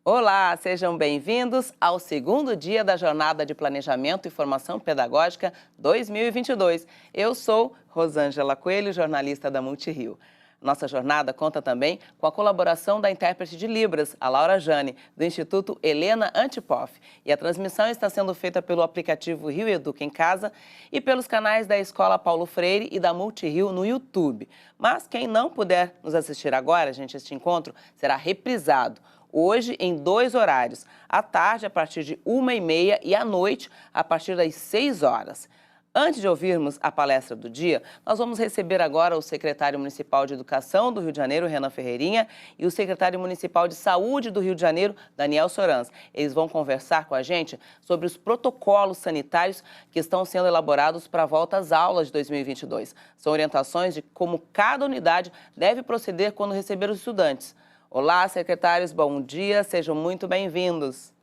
Olá, sejam bem-vindos ao segundo dia da Jornada de Planejamento e Formação Pedagógica 2022. Eu sou Rosângela Coelho, jornalista da Multirio. Nossa jornada conta também com a colaboração da intérprete de Libras, a Laura Jane, do Instituto Helena Antipoff. E a transmissão está sendo feita pelo aplicativo Rio Educa em Casa e pelos canais da Escola Paulo Freire e da Multirio no YouTube. Mas quem não puder nos assistir agora, gente, este encontro será reprisado hoje em 2 horários, à tarde a partir de 1h30 e à noite a partir das 6 horas. Antes de ouvirmos a palestra do dia, nós vamos receber agora o secretário municipal de Educação do Rio de Janeiro, Renan Ferreirinha, e o secretário municipal de Saúde do Rio de Janeiro, Daniel Sorans. Eles vão conversar com a gente sobre os protocolos sanitários que estão sendo elaborados para a volta às aulas de 2022. São orientações de como cada unidade deve proceder quando receber os estudantes. Olá, secretários, bom dia, sejam muito bem-vindos.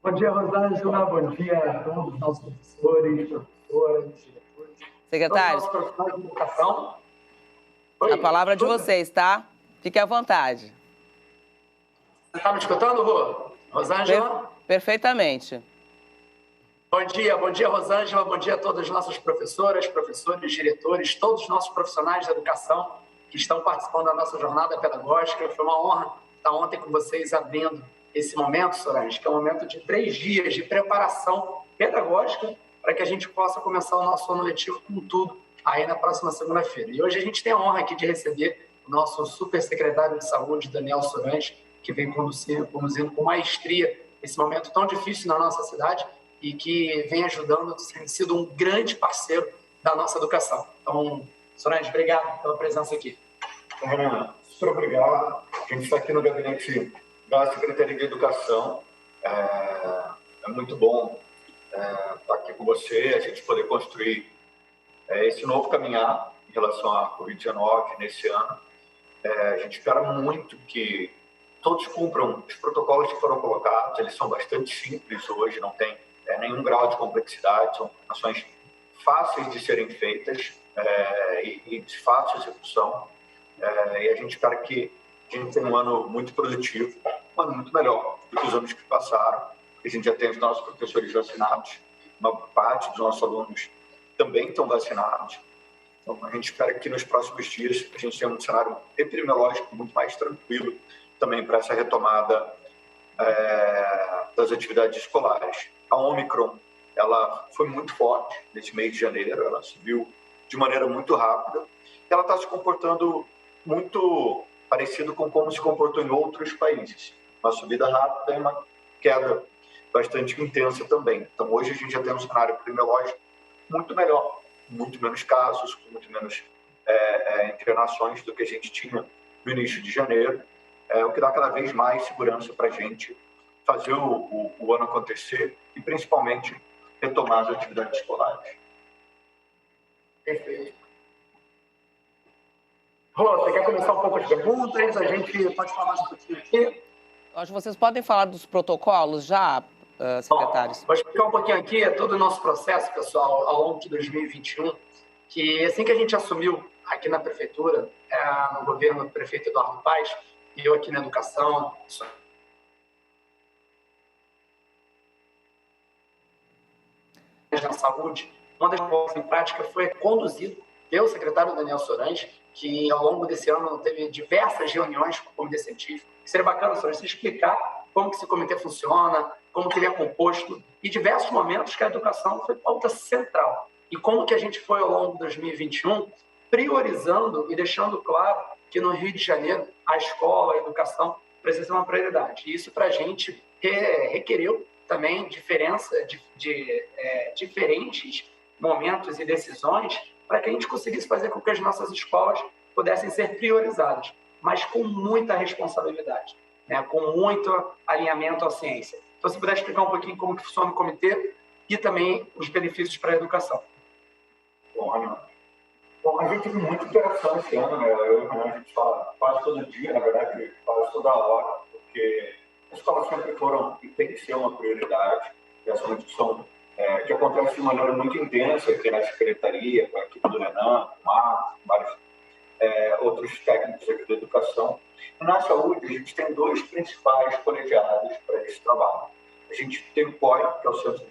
Bom dia, Rosângela, bom dia a todos os nossos professores, professoras, diretores. Secretários, todos os nossos profissionais de educação. A palavra é de vocês, tá? Fique à vontade. Você está me escutando, Rô? Rosângela? Perfeitamente. Bom dia, Rosângela, bom dia a todas as nossas professoras, professores, diretores, todos os nossos profissionais da educação que estão participando da nossa jornada pedagógica. Foi uma honra estar ontem com vocês abrindo esse momento, Sorange, que é um momento de 3 dias de preparação pedagógica para que a gente possa começar o nosso ano letivo com tudo aí na próxima segunda-feira. E hoje a gente tem a honra aqui de receber o nosso super secretário de saúde, Daniel Sorans, que vem conduzindo com maestria esse momento tão difícil na nossa cidade e que vem ajudando, tem sido um grande parceiro da nossa educação. Então, Sorans, obrigado pela presença aqui. Renan, super obrigado. A gente está aqui no gabinete da Secretaria de Educação. É muito bom estar aqui com você, a gente poder construir esse novo caminhar em relação à Covid-19 nesse ano. A gente espera muito que todos cumpram os protocolos que foram colocados. Eles são bastante simples hoje, não tem nenhum grau de complexidade, são ações fáceis de serem feitas e de fácil execução. E a gente espera que a gente tenha um ano muito produtivo, um ano muito melhor do que os anos que passaram. A gente já tem os nossos professores vacinados, uma parte dos nossos alunos também estão vacinados. Então, a gente espera que nos próximos dias a gente tenha um cenário epidemiológico muito mais tranquilo também para essa retomada das atividades escolares. A Omicron, ela foi muito forte nesse mês de janeiro, ela subiu de maneira muito rápida. Ela está se comportando muito parecido com como se comportou em outros países. Uma subida rápida e uma queda bastante intensa também. Então, hoje a gente já tem um cenário epidemiológico muito melhor, muito menos casos, muito menos internações do que a gente tinha no início de janeiro, o que dá cada vez mais segurança para a gente fazer o ano acontecer e, principalmente, retomar as atividades escolares. Perfeito. Rô, você quer começar um pouco as perguntas? A gente pode falar mais um pouquinho aqui? Acho que vocês podem falar dos protocolos já, secretários. Bom, vou explicar um pouquinho aqui todo o nosso processo, pessoal, ao longo de 2021, que assim que a gente assumiu aqui na prefeitura, no governo do prefeito Eduardo Paes, e eu aqui na educação, na saúde, uma das coisas em prática foi conduzido pelo secretário Daniel Sorans, que ao longo desse ano teve diversas reuniões com o comitê científico. Seria bacana, Sorans, você explicar como que esse comitê funciona, como que ele é composto, e diversos momentos que a educação foi pauta central. E como que a gente foi ao longo de 2021 priorizando e deixando claro que no Rio de Janeiro a escola, a educação precisa ser uma prioridade. E isso para a gente requereu também diferentes momentos e decisões para que a gente conseguisse fazer com que as nossas escolas pudessem ser priorizadas, mas com muita responsabilidade, com muito alinhamento à ciência. Então, se puder explicar um pouquinho como que funciona o comitê e também os benefícios para a educação. Bom, a gente teve muita interação esse ano, né? Eu e o Renan, a gente fala quase todo dia, na verdade, quase toda hora, porque as escolas sempre foram e tem que ser uma prioridade. E essa é uma discussão que acontece de maneira muito intensa aqui na Secretaria, com a equipe do Renan, com o Marcos, vários outros técnicos aqui da educação. E na saúde, a gente tem 2 principais colegiados para esse trabalho. A gente tem o COI, que é o Centro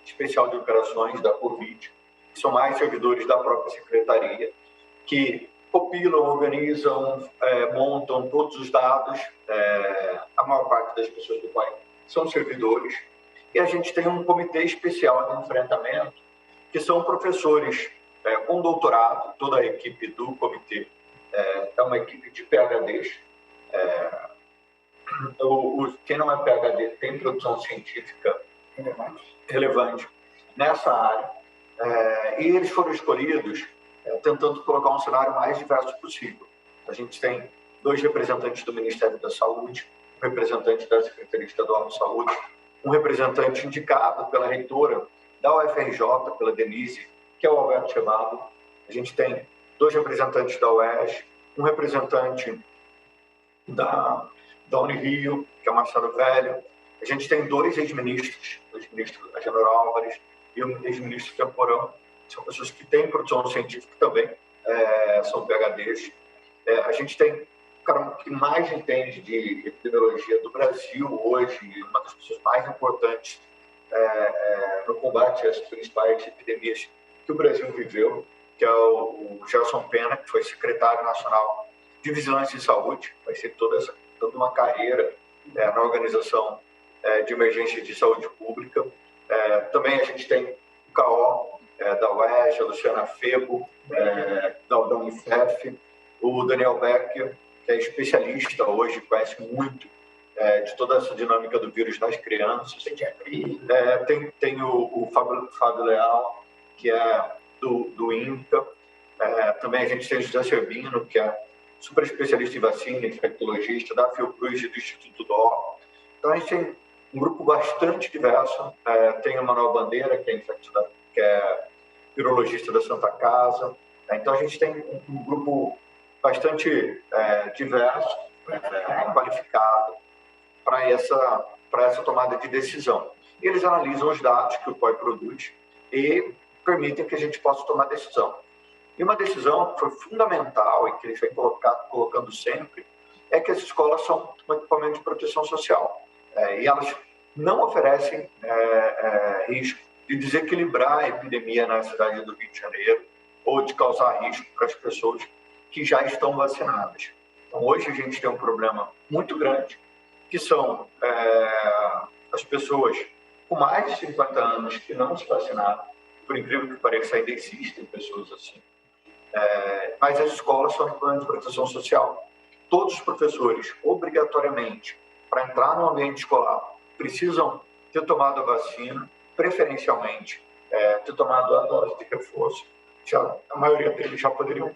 Especial de Operações da Covid, que são mais servidores da própria secretaria, que compilam, organizam, montam todos os dados. A maior parte das pessoas do COI são servidores. E a gente tem um comitê especial de enfrentamento, que são professores com doutorado. Toda a equipe do comitê é uma equipe de PhDs. Quem não é PhD tem produção científica relevante nessa área. E eles foram escolhidos tentando colocar um cenário mais diverso possível. A gente tem 2 representantes do Ministério da Saúde, um representante da Secretaria Estadual de Saúde, um representante indicado pela reitora da UFRJ, pela Denise, que é o Alberto Chevalo. A gente tem 2 representantes da UERJ, um representante da Unirio, que é o Marcelo Velho. A gente tem 2 ex-ministros, o ex-ministro Agenor Álvares e o ex-ministro Temporão. São pessoas que têm produção científica também, são PhDs. A gente tem o cara que mais entende de epidemiologia do Brasil hoje, uma das pessoas mais importantes no combate às principais epidemias que o Brasil viveu, que é o Gerson Pena, que foi secretário nacional de Vigilância e Saúde, vai ser toda uma carreira na Organização de Emergência de Saúde Pública. Também a gente tem o CAO, da UERJ, a Luciana Febo, da Unicef, o Daniel Becker, que é especialista hoje, conhece muito de toda essa dinâmica do vírus nas crianças. Tem o Fábio Leal, que é do INCA. Também a gente tem o José Servino, que é super especialista em vacina, infectologista, da Fiocruz e do Instituto DOR. Então a gente tem um grupo bastante diverso. Tem o Manuel Bandeira, que é virologista da Santa Casa. Então a gente tem um grupo bastante diverso, qualificado para essa tomada de decisão. Eles analisam os dados que o COI produz e permitem que a gente possa tomar decisão. E uma decisão que foi fundamental e que eles vêm colocando sempre é que as escolas são um equipamento de proteção social e elas não oferecem risco de desequilibrar a epidemia na cidade do Rio de Janeiro ou de causar risco para as pessoas que já estão vacinadas. Então, hoje a gente tem um problema muito grande, que são as pessoas com mais de 50 anos que não se vacinaram. Por incrível que pareça, ainda existem pessoas assim. Mas as escolas são equipamentos de proteção social. Todos os professores, obrigatoriamente, para entrar no ambiente escolar, precisam ter tomado a vacina, preferencialmente, ter tomado a dose de reforço. A maioria deles já poderiam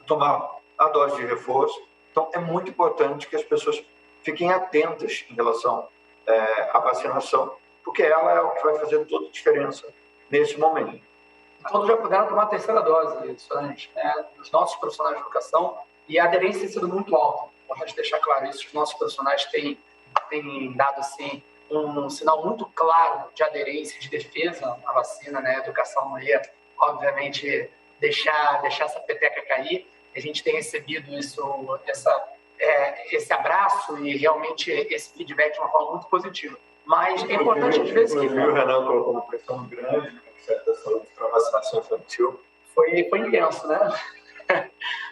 tomar a dose de reforço. Então, é muito importante que as pessoas fiquem atentas em relação à vacinação, porque ela é o que vai fazer toda a diferença nesse momento. Todos já puderam tomar a 3ª dose, Solange, dos nossos profissionais de educação, e a aderência tem sido muito alta. Importante deixar claro isso, os nossos profissionais têm dado, assim, um sinal muito claro de aderência, de defesa à vacina, né? A educação não ia, obviamente, deixar essa peteca cair. A gente tem recebido esse abraço e realmente esse feedback de uma forma muito positiva. Mas é importante, às vezes, que... O Renan colocou uma pressão grande no Ministério da Saúde para a vacinação infantil. Foi intenso, né?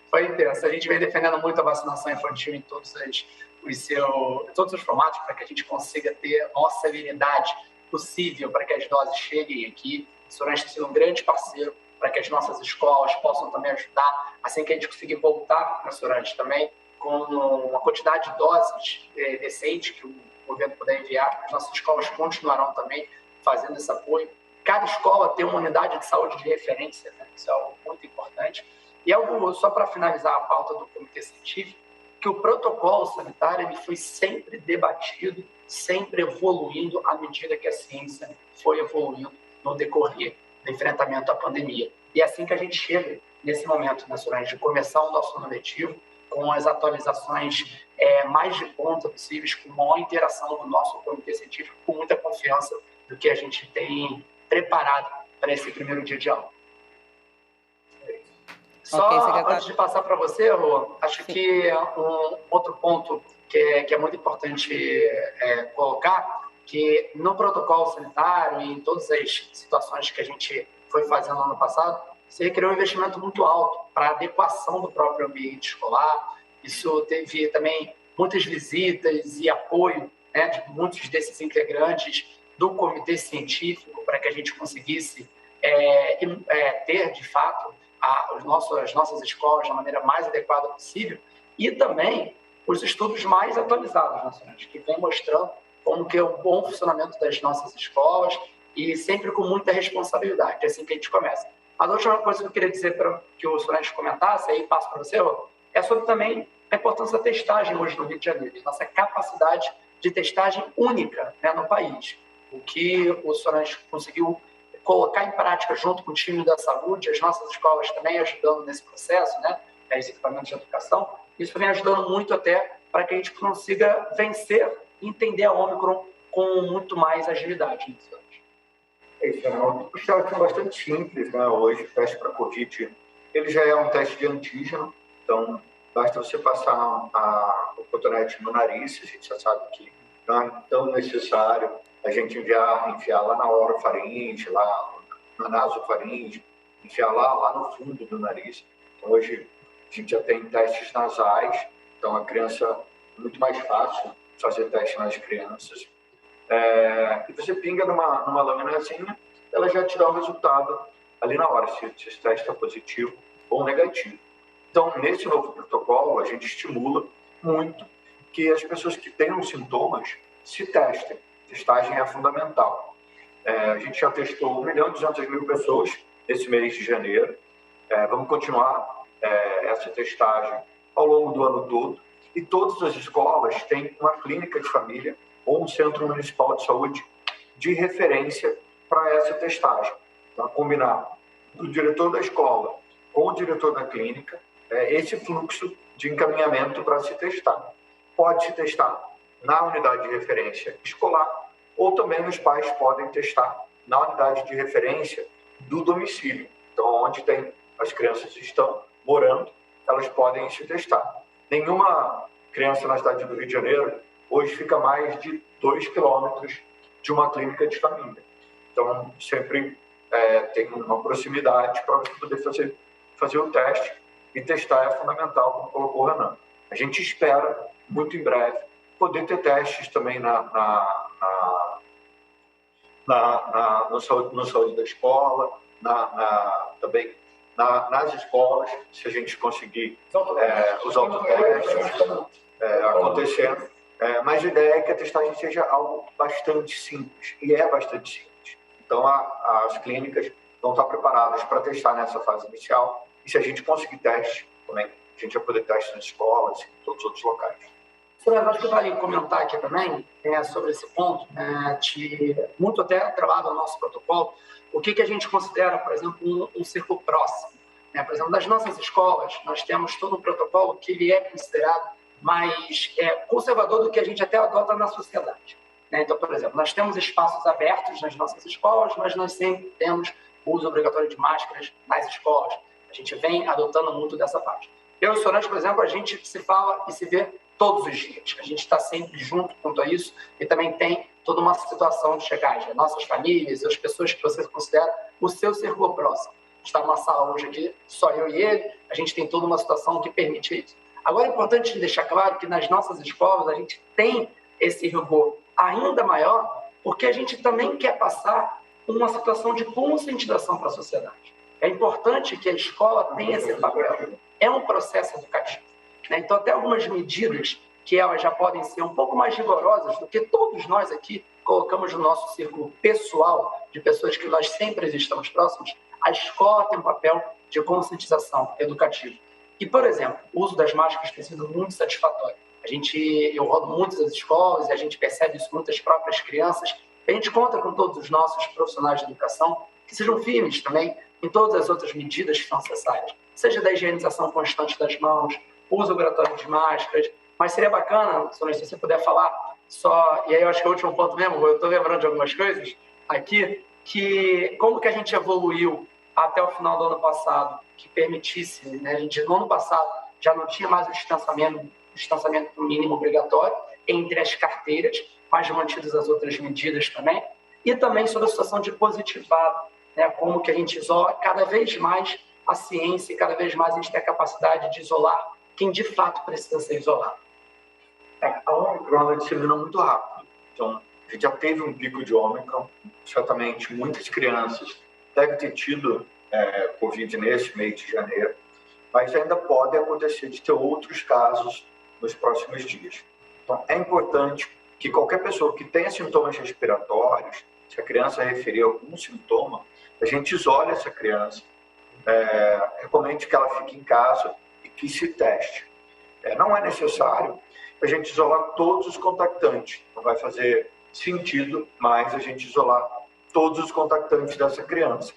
Foi intenso. A gente vem defendendo muito a vacinação infantil em todos os formatos, para que a gente consiga ter a maior celeridade possível para que as doses cheguem aqui. O Sorange tem sido um grande parceiro para que as nossas escolas possam também ajudar, assim que a gente conseguir voltar para Sorange também, com uma quantidade de doses decente que o governo puder enviar. As nossas escolas continuarão também fazendo esse apoio. Cada escola tem uma unidade de saúde de referência, né? Isso é algo muito importante. E algo, só para finalizar a pauta do Comitê Científico, que o protocolo sanitário ele foi sempre debatido, sempre evoluindo à medida que a ciência foi evoluindo no decorrer do enfrentamento à pandemia. E é assim que a gente chega nesse momento, né, Sorange, de começar o nosso ano letivo com as atualizações mais de ponta possíveis, com maior interação do nosso Comitê Científico, com muita confiança do que a gente tem preparado para esse primeiro dia de aula. Só secretário. antes de passar para você, Rô, acho Sim. que um outro ponto que é muito importante colocar, que no protocolo sanitário e em todas as situações que a gente foi fazendo no ano passado, se requeriu um investimento muito alto para a adequação do próprio ambiente escolar. Isso teve também muitas visitas e apoio, né, de muitos desses integrantes do comitê científico para que a gente conseguisse ter, de fato, as nossas escolas da maneira mais adequada possível, e também os estudos mais atualizados nacionais, que vem mostrando como que é o bom funcionamento das nossas escolas, e sempre com muita responsabilidade. É assim que a gente começa. Mas a última coisa que eu queria dizer para que o Solange comentasse, aí passo para você, é sobre também a importância da testagem hoje no Rio de Janeiro, nossa capacidade de testagem única, né, no país. O que o Solange conseguiu colocar em prática junto com o time da saúde, as nossas escolas também ajudando nesse processo, né, os equipamentos de educação, isso vem ajudando muito até para que a gente consiga vencer e entender a Ômicron com muito mais agilidade. Isso é um teste bastante simples, né? Hoje, o teste para Covid, ele já é um teste de antígeno, então basta você passar o cotonete no nariz, a gente já sabe que não é tão necessário a gente enfiar lá na orofaringe, lá na nasofaringe, enfiar lá no fundo do nariz. Então, hoje a gente já tem testes nasais, então a criança é muito mais fácil fazer teste nas crianças. E você pinga numa laminazinha, ela já te dá o resultado ali na hora, se esse teste está positivo ou negativo. Então, nesse novo protocolo, a gente estimula muito que as pessoas que tenham sintomas se testem. Testagem é fundamental. A gente já testou 1.200.000 pessoas nesse mês de janeiro. Vamos continuar essa testagem ao longo do ano todo. E todas as escolas têm uma clínica de família ou um centro municipal de saúde de referência para essa testagem. Para combinar o diretor da escola com o diretor da clínica, esse fluxo de encaminhamento para se testar. Pode se testar na unidade de referência escolar, ou também os pais podem testar na unidade de referência do domicílio. Então, onde as crianças estão morando, elas podem se testar. Nenhuma criança na cidade do Rio de Janeiro hoje fica mais de 2 quilômetros de uma clínica de família. Então, sempre tem uma proximidade para você poder fazer o teste, e testar é fundamental, como colocou o Renan. A gente espera, muito em breve, poder ter testes também no saúde da escola, também nas escolas, se a gente conseguir os autotestes acontecendo. Mas a ideia é que a testagem seja algo bastante simples, e é bastante simples. Então, as clínicas vão estar preparadas para testar nessa fase inicial, e se a gente conseguir teste, também a gente vai poder testar nas escolas e em todos os outros locais. Eu acho que vale comentar aqui também sobre esse ponto, muito até atrelado ao nosso protocolo, o que a gente considera, por exemplo, um círculo próximo. Por exemplo, nas nossas escolas, nós temos todo um protocolo que ele é considerado mais conservador do que a gente até adota na sociedade. Então, por exemplo, nós temos espaços abertos nas nossas escolas, mas nós sempre temos o uso obrigatório de máscaras nas escolas. A gente vem adotando muito dessa parte. Eu e o Solange, por exemplo, a gente se fala e se vê todos os dias. A gente está sempre junto quanto a isso, e também tem toda uma situação de chegagem. Nossas famílias, as pessoas que você considera o seu círculo próximo. A gente está numa sala hoje aqui, só eu e ele, a gente tem toda uma situação que permite isso. Agora, é importante deixar claro que nas nossas escolas a gente tem esse rigor ainda maior, porque a gente também quer passar uma situação de conscientização para a sociedade. É importante que a escola tenha esse papel. É um processo educativo. Então, até algumas medidas que elas já podem ser um pouco mais rigorosas do que todos nós aqui colocamos no nosso círculo pessoal, de pessoas que nós sempre estamos próximos, a escola tem um papel de conscientização educativa. E, por exemplo, o uso das máscaras tem sido muito satisfatório. Eu rodo muitas escolas e a gente percebe isso muito das próprias crianças. A gente conta com todos os nossos profissionais de educação que sejam firmes também em todas as outras medidas que são necessárias, seja da higienização constante das mãos, uso obrigatório de máscaras. Mas seria bacana, Solange, se você puder falar só, e aí eu acho que é o último ponto mesmo, eu estou lembrando de algumas coisas aqui, que como que a gente evoluiu até o final do ano passado, que permitisse, né, a gente no ano passado já não tinha mais o distanciamento mínimo obrigatório entre as carteiras, mas mantidas as outras medidas também, e também sobre a situação de positivado, né, como que a gente isola cada vez mais a ciência e cada vez mais a gente tem a capacidade de isolar quem de fato precisa ser isolado. A Omicron dissemina muito rápido, então a gente já teve um pico de Omicron, certamente muitas crianças devem ter tido Covid nesse mês de janeiro, mas ainda pode acontecer de ter outros casos nos próximos dias. Então, é importante que qualquer pessoa que tenha sintomas respiratórios, se a criança referir algum sintoma, a gente isole essa criança, recomende que ela fique em casa e que se teste. Não é necessário a gente isolar todos os contactantes, não vai fazer sentido mais a gente isolar todos os contactantes dessa criança.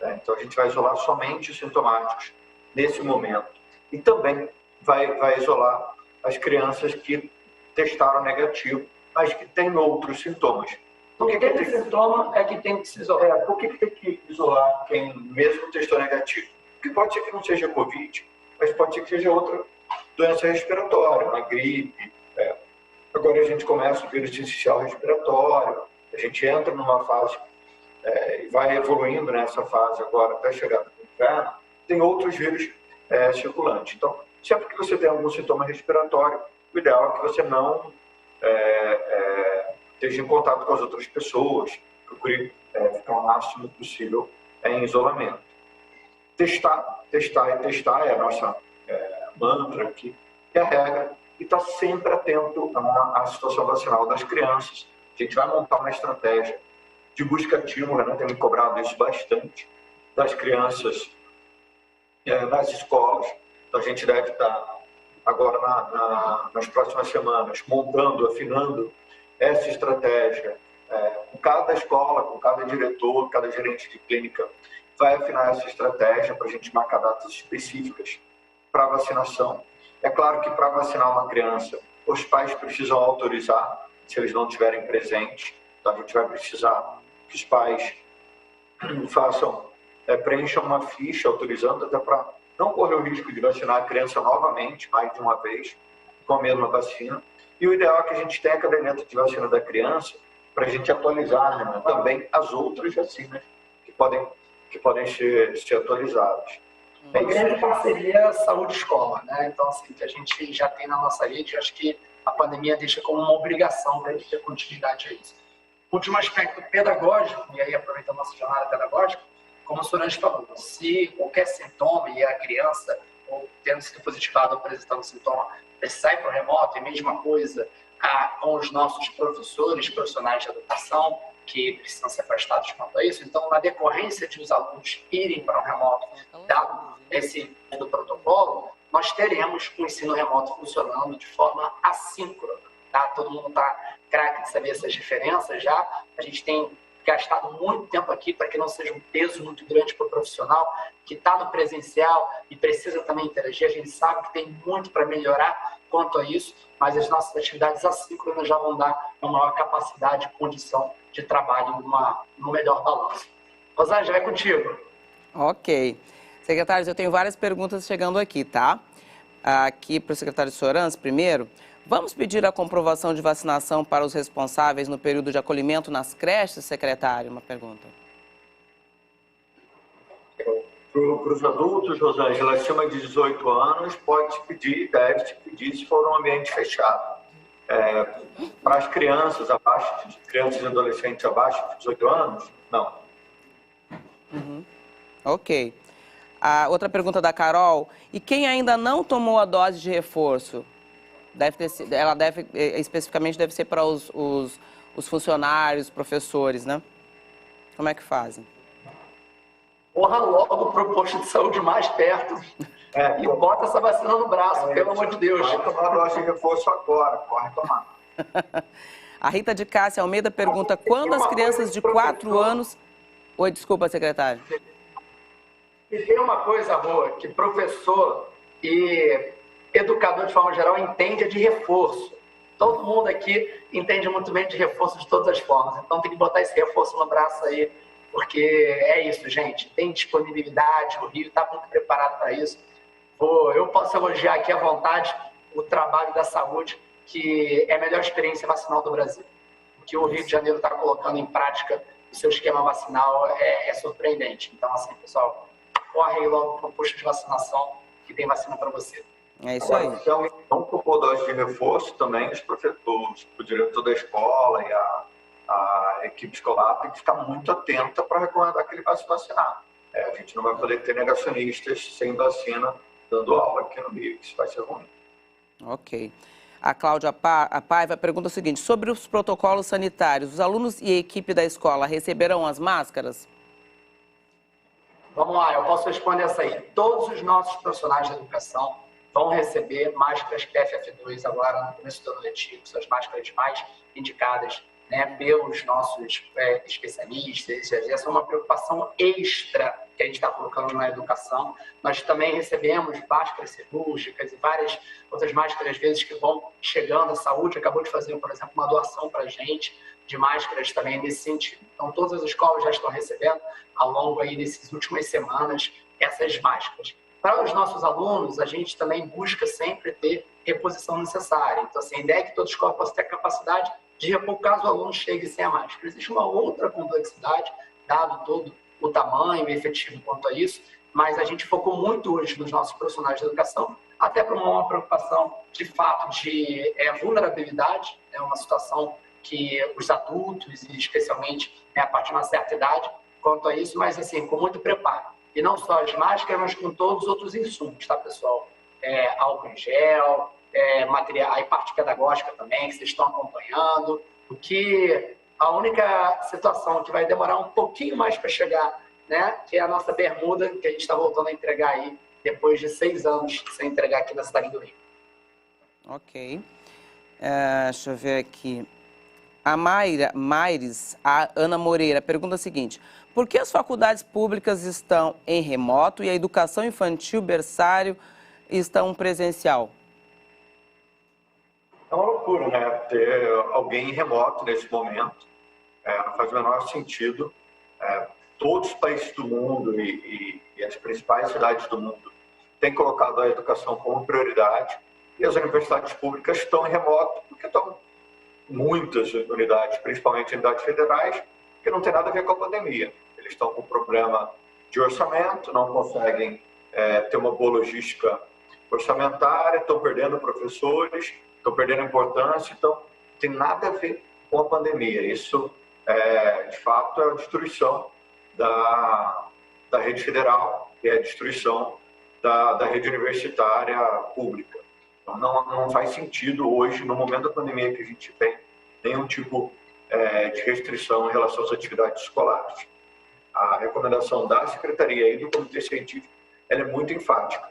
Então, a gente vai isolar somente os sintomáticos nesse momento. E também vai isolar as crianças que testaram negativo, mas que têm outros sintomas. Porque aquele sintoma é que tem que se isolar. Por que tem que isolar quem mesmo testou negativo? Porque pode ser que não seja Covid, mas pode ser que seja outra doença respiratória, uma gripe. Agora a gente começa o vírus sincicial respiratório, a gente entra numa fase e vai evoluindo nessa fase agora até chegar no inverno, tem outros vírus circulantes. Então, sempre que você tem algum sintoma respiratório, o ideal é que você não esteja em contato com as outras pessoas, procure ficar o máximo possível em isolamento. Testar é a nossa mantra aqui, que é a regra, e estar sempre atento à situação vacinal das crianças. A gente vai montar uma estratégia de busca ativa, né? Temos cobrado isso bastante, das crianças nas escolas. Então, a gente deve estar agora, nas próximas semanas, montando, afinando essa estratégia com cada escola, com cada diretor, cada gerente de clínica, vai afinar essa estratégia para a gente marcar datas específicas para vacinação. É claro que para vacinar uma criança, os pais precisam autorizar, se eles não estiverem presentes. Então, a gente vai precisar que os pais preencham uma ficha autorizando, até para não correr o risco de vacinar a criança novamente, mais de uma vez, com a mesma vacina. E o ideal é que a gente tenha a caderneta de vacina da criança para a gente atualizar, né, também as outras vacinas que podem ser atualizadas. Uma grande parceria saúde-escola, né? Então, assim, que a gente já tem na nossa rede, acho que a pandemia deixa como uma obrigação para a gente ter continuidade a isso. Último aspecto pedagógico, e aí aproveitando a nossa jornada pedagógica, como o Sorange falou, se qualquer sintoma e a criança, ou tendo sido positivado ou apresentando sintoma, sai para o remoto, e mesma coisa com os nossos profissionais de educação, que precisam ser afastados quanto a isso. Então, na decorrência de os alunos irem para o remoto, dado esse do protocolo, nós teremos o ensino remoto funcionando de forma assíncrona. Tá? Todo mundo está craque de saber essas diferenças já. A gente tem gastado muito tempo aqui para que não seja um peso muito grande para o profissional que está no presencial e precisa também interagir. A gente sabe que tem muito para melhorar quanto a isso, mas as nossas atividades assíncronas já vão dar uma maior capacidade e condição de trabalho no melhor balanço. Rosângela, é contigo. Ok. Secretários, eu tenho várias perguntas chegando aqui, tá? Aqui para o secretário Sorans, primeiro. Vamos pedir a comprovação de vacinação para os responsáveis no período de acolhimento nas creches, secretário? Uma pergunta. Para os adultos, Rosângela, acima de 18 anos, pode pedir, deve te pedir se for um ambiente fechado. Para as crianças crianças e adolescentes abaixo de 18 anos, não. Ok. Outra pergunta da Carol. E quem ainda não tomou a dose de reforço? Especificamente deve ser para os funcionários, professores, né? Como é que fazem? Corra logo para o posto de saúde mais perto e bota essa vacina no braço, pelo amor de Deus. Vai tomar a dose de reforço agora, corre tomar. A Rita de Cássia Almeida pergunta quando as crianças de 4 anos... Oi, desculpa, secretário. E tem uma coisa boa, que professor e educador, de forma geral, entende de reforço. Todo mundo aqui entende muito bem de reforço de todas as formas. Então, tem que botar esse reforço no braço aí porque é isso, gente, tem disponibilidade, o Rio está muito preparado para isso. Eu posso elogiar aqui à vontade o trabalho da saúde, que é a melhor experiência vacinal do Brasil. O que o Rio de Janeiro está colocando em prática o seu esquema vacinal é surpreendente. Então, assim, pessoal, corre aí logo para o posto de vacinação, que tem vacina para você. É isso aí. Então, por dose de reforço também, os professores, o diretor da escola e a equipe escolar tem que ficar muito atenta para recomendar que ele vá se vacinar. A gente não vai poder ter negacionistas sem vacina dando aula aqui no Rio, isso vai ser ruim. Ok. A Cláudia Paiva pergunta o seguinte: sobre os protocolos sanitários, os alunos e a equipe da escola receberão as máscaras? Vamos lá, eu posso responder essa aí. Todos os nossos profissionais da educação vão receber máscaras PFF2 agora no começo do ano letivo, são as máscaras mais indicadas, né, pelos nossos especialistas. Essa é uma preocupação extra que a gente está colocando na educação. Nós também recebemos máscaras cirúrgicas e várias outras máscaras, às vezes, que vão chegando. A saúde acabou de fazer, por exemplo, uma doação para a gente de máscaras também nesse sentido. Então, todas as escolas já estão recebendo, ao longo aí dessas últimas semanas, essas máscaras. Para os nossos alunos, a gente também busca sempre ter reposição necessária. Então, assim, a ideia é que toda escola possa ter a capacidade de repor caso o aluno chegue sem a máscara. Existe uma outra complexidade, dado todo o tamanho efetivo quanto a isso, mas a gente focou muito hoje nos nossos profissionais de educação, até para uma preocupação de fato de vulnerabilidade, é uma situação que os adultos, e especialmente a partir de uma certa idade, quanto a isso, mas assim, com muito preparo. E não só as máscaras, mas com todos os outros insumos, tá, pessoal? Álcool em gel, material, a parte pedagógica também, que vocês estão acompanhando. O que a única situação que vai demorar um pouquinho mais para chegar, né, que é a nossa bermuda, que a gente está voltando a entregar aí, depois de 6 anos sem entregar aqui na cidade do Rio. Ok. Deixa eu ver aqui. A Ana Moreira pergunta o seguinte: por que as faculdades públicas estão em remoto e a educação infantil, berçário, estão presencial? É uma loucura, né? Ter alguém em remoto nesse momento. Não faz o menor sentido. Todos os países do mundo e as principais cidades do mundo têm colocado a educação como prioridade, e as universidades públicas estão em remoto porque estão muitas unidades, principalmente unidades federais, que não tem nada a ver com a pandemia. Eles estão com problema de orçamento, não conseguem ter uma boa logística orçamentária, estão perdendo professores, estão perdendo importância, então não tem nada a ver com a pandemia. Isso, de fato, é a destruição da rede federal e a destruição da rede universitária pública. Então, não faz sentido hoje, no momento da pandemia que a gente tem, nenhum tipo de restrição em relação às atividades escolares. A recomendação da Secretaria e do Comitê Científico ela é muito enfática.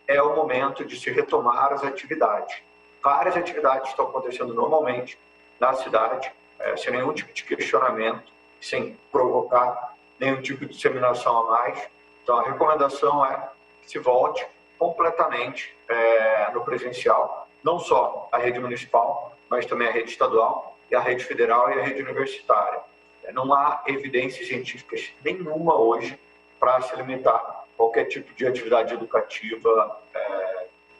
É o momento de se retomar as atividades. Várias atividades estão acontecendo normalmente na cidade, sem nenhum tipo de questionamento, sem provocar nenhum tipo de disseminação a mais. Então, a recomendação é que se volte completamente no presencial, não só a rede municipal, mas também a rede estadual, e a rede federal e a rede universitária. Não há evidências científicas nenhuma hoje para se limitar qualquer tipo de atividade educativa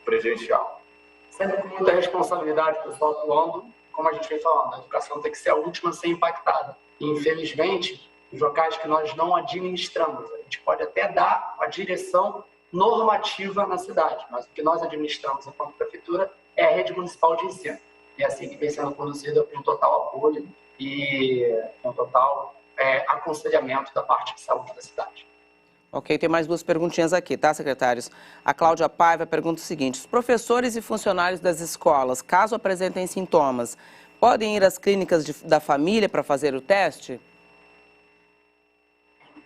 presencial. Sempre com muita responsabilidade, pessoal, atuando, como a gente vem falando, a educação tem que ser a última a ser impactada. E, infelizmente, os locais que nós não administramos, a gente pode até dar a direção normativa na cidade, mas o que nós administramos enquanto prefeitura é a rede municipal de ensino. E é assim que vem sendo conduzida com total apoio e com total aconselhamento da parte de saúde da cidade. Ok, tem mais 2 perguntinhas aqui, tá, secretários? A Cláudia Paiva pergunta o seguinte: os professores e funcionários das escolas, caso apresentem sintomas, podem ir às clínicas da família para fazer o teste?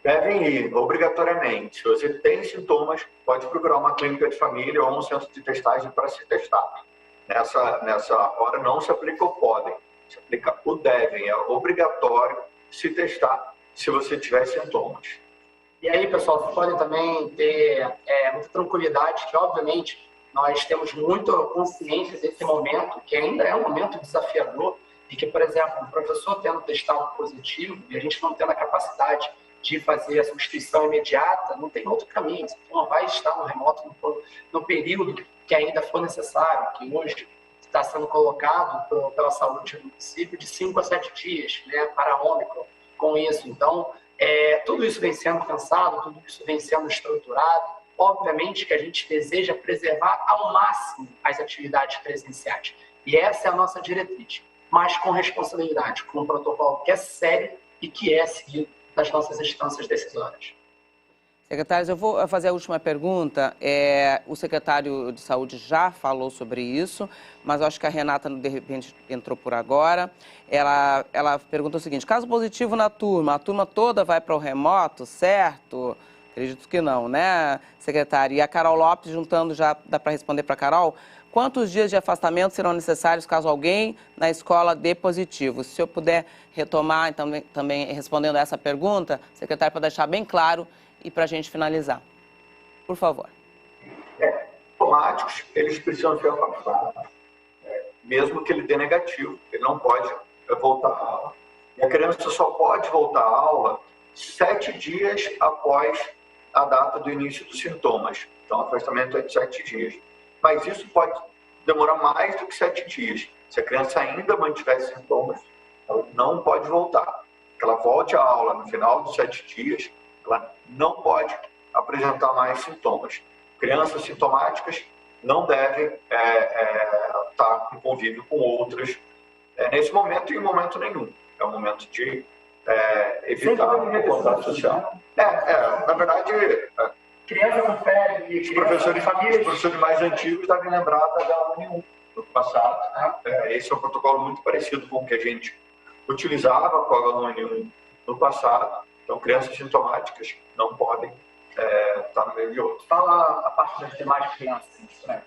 Devem ir, obrigatoriamente. Se você tem sintomas, pode procurar uma clínica de família ou um centro de testagem para se testar. Nessa hora não se aplica o podem, se aplica o devem. É obrigatório se testar se você tiver sintomas. E aí, pessoal, vocês podem também ter muita tranquilidade, que obviamente nós temos muita consciência desse momento, que ainda é um momento desafiador, e que, por exemplo, um professor tendo testado positivo e a gente não tendo a capacidade de fazer a substituição imediata, não tem outro caminho. Você não vai estar no remoto no período que ainda for necessário, que hoje está sendo colocado pela saúde do município de 5 a 7 dias, né, para Ômicron, com isso. Então, tudo isso vem sendo pensado, tudo isso vem sendo estruturado. Obviamente que a gente deseja preservar ao máximo as atividades presenciais. E essa é a nossa diretriz, mas com responsabilidade, com um protocolo que é sério e que é seguido nas nossas instâncias decisórias. Secretários, eu vou fazer a última pergunta. O secretário de Saúde já falou sobre isso, mas eu acho que a Renata, de repente, entrou por agora. Ela pergunta o seguinte: caso positivo na turma, a turma toda vai para o remoto, certo? Acredito que não, né, secretário? E a Carol Lopes, juntando, já dá para responder para a Carol. Quantos dias de afastamento serão necessários caso alguém na escola dê positivo? Se eu puder retomar também respondendo a essa pergunta, secretário, para deixar bem claro e para a gente finalizar. Por favor. Sintomáticos, eles precisam ser afastados, mesmo que ele dê negativo. Ele não pode voltar à aula. E a criança só pode voltar à aula 7 dias após a data do início dos sintomas. Então, o afastamento é de 7 dias. Mas isso pode demorar mais do que 7 dias. Se a criança ainda mantiver sintomas, ela não pode voltar. Ela volte à aula no final dos 7 dias, ela não pode apresentar mais sintomas. Crianças sintomáticas não devem estar em convívio com outras nesse momento e em momento nenhum. É um momento de evitar o contato social. Na verdade, Criança com febre, os professores mais antigos devem lembrar da H1N1 do passado. Esse é um protocolo muito parecido com o que a gente utilizava com a H1N1 no passado. Então, crianças sintomáticas não podem estar no meio de outros. Fala a parte das demais crianças, né?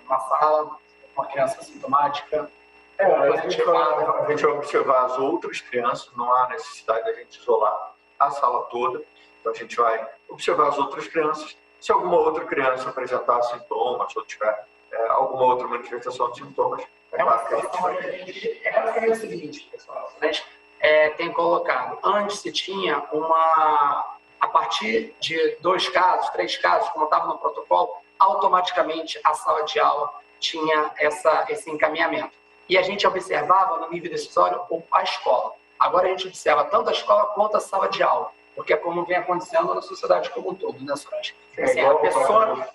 Uma sala, uma criança sintomática. A gente vai observar as outras crianças, não há necessidade de a gente isolar a sala toda. Então, a gente vai observar as outras crianças. Se alguma outra criança apresentar sintomas ou tiver alguma outra manifestação de sintomas, claro que a gente vai. É o seguinte, pessoal, a gente tem colocado, antes se tinha a partir de 2 casos, 3 casos, como estava no protocolo, automaticamente a sala de aula tinha esse encaminhamento. E a gente observava no nível decisório a escola. Agora a gente observa tanto a escola quanto a sala de aula, porque é como vem acontecendo na sociedade como um todo, né, Solange? Assim, a pessoa...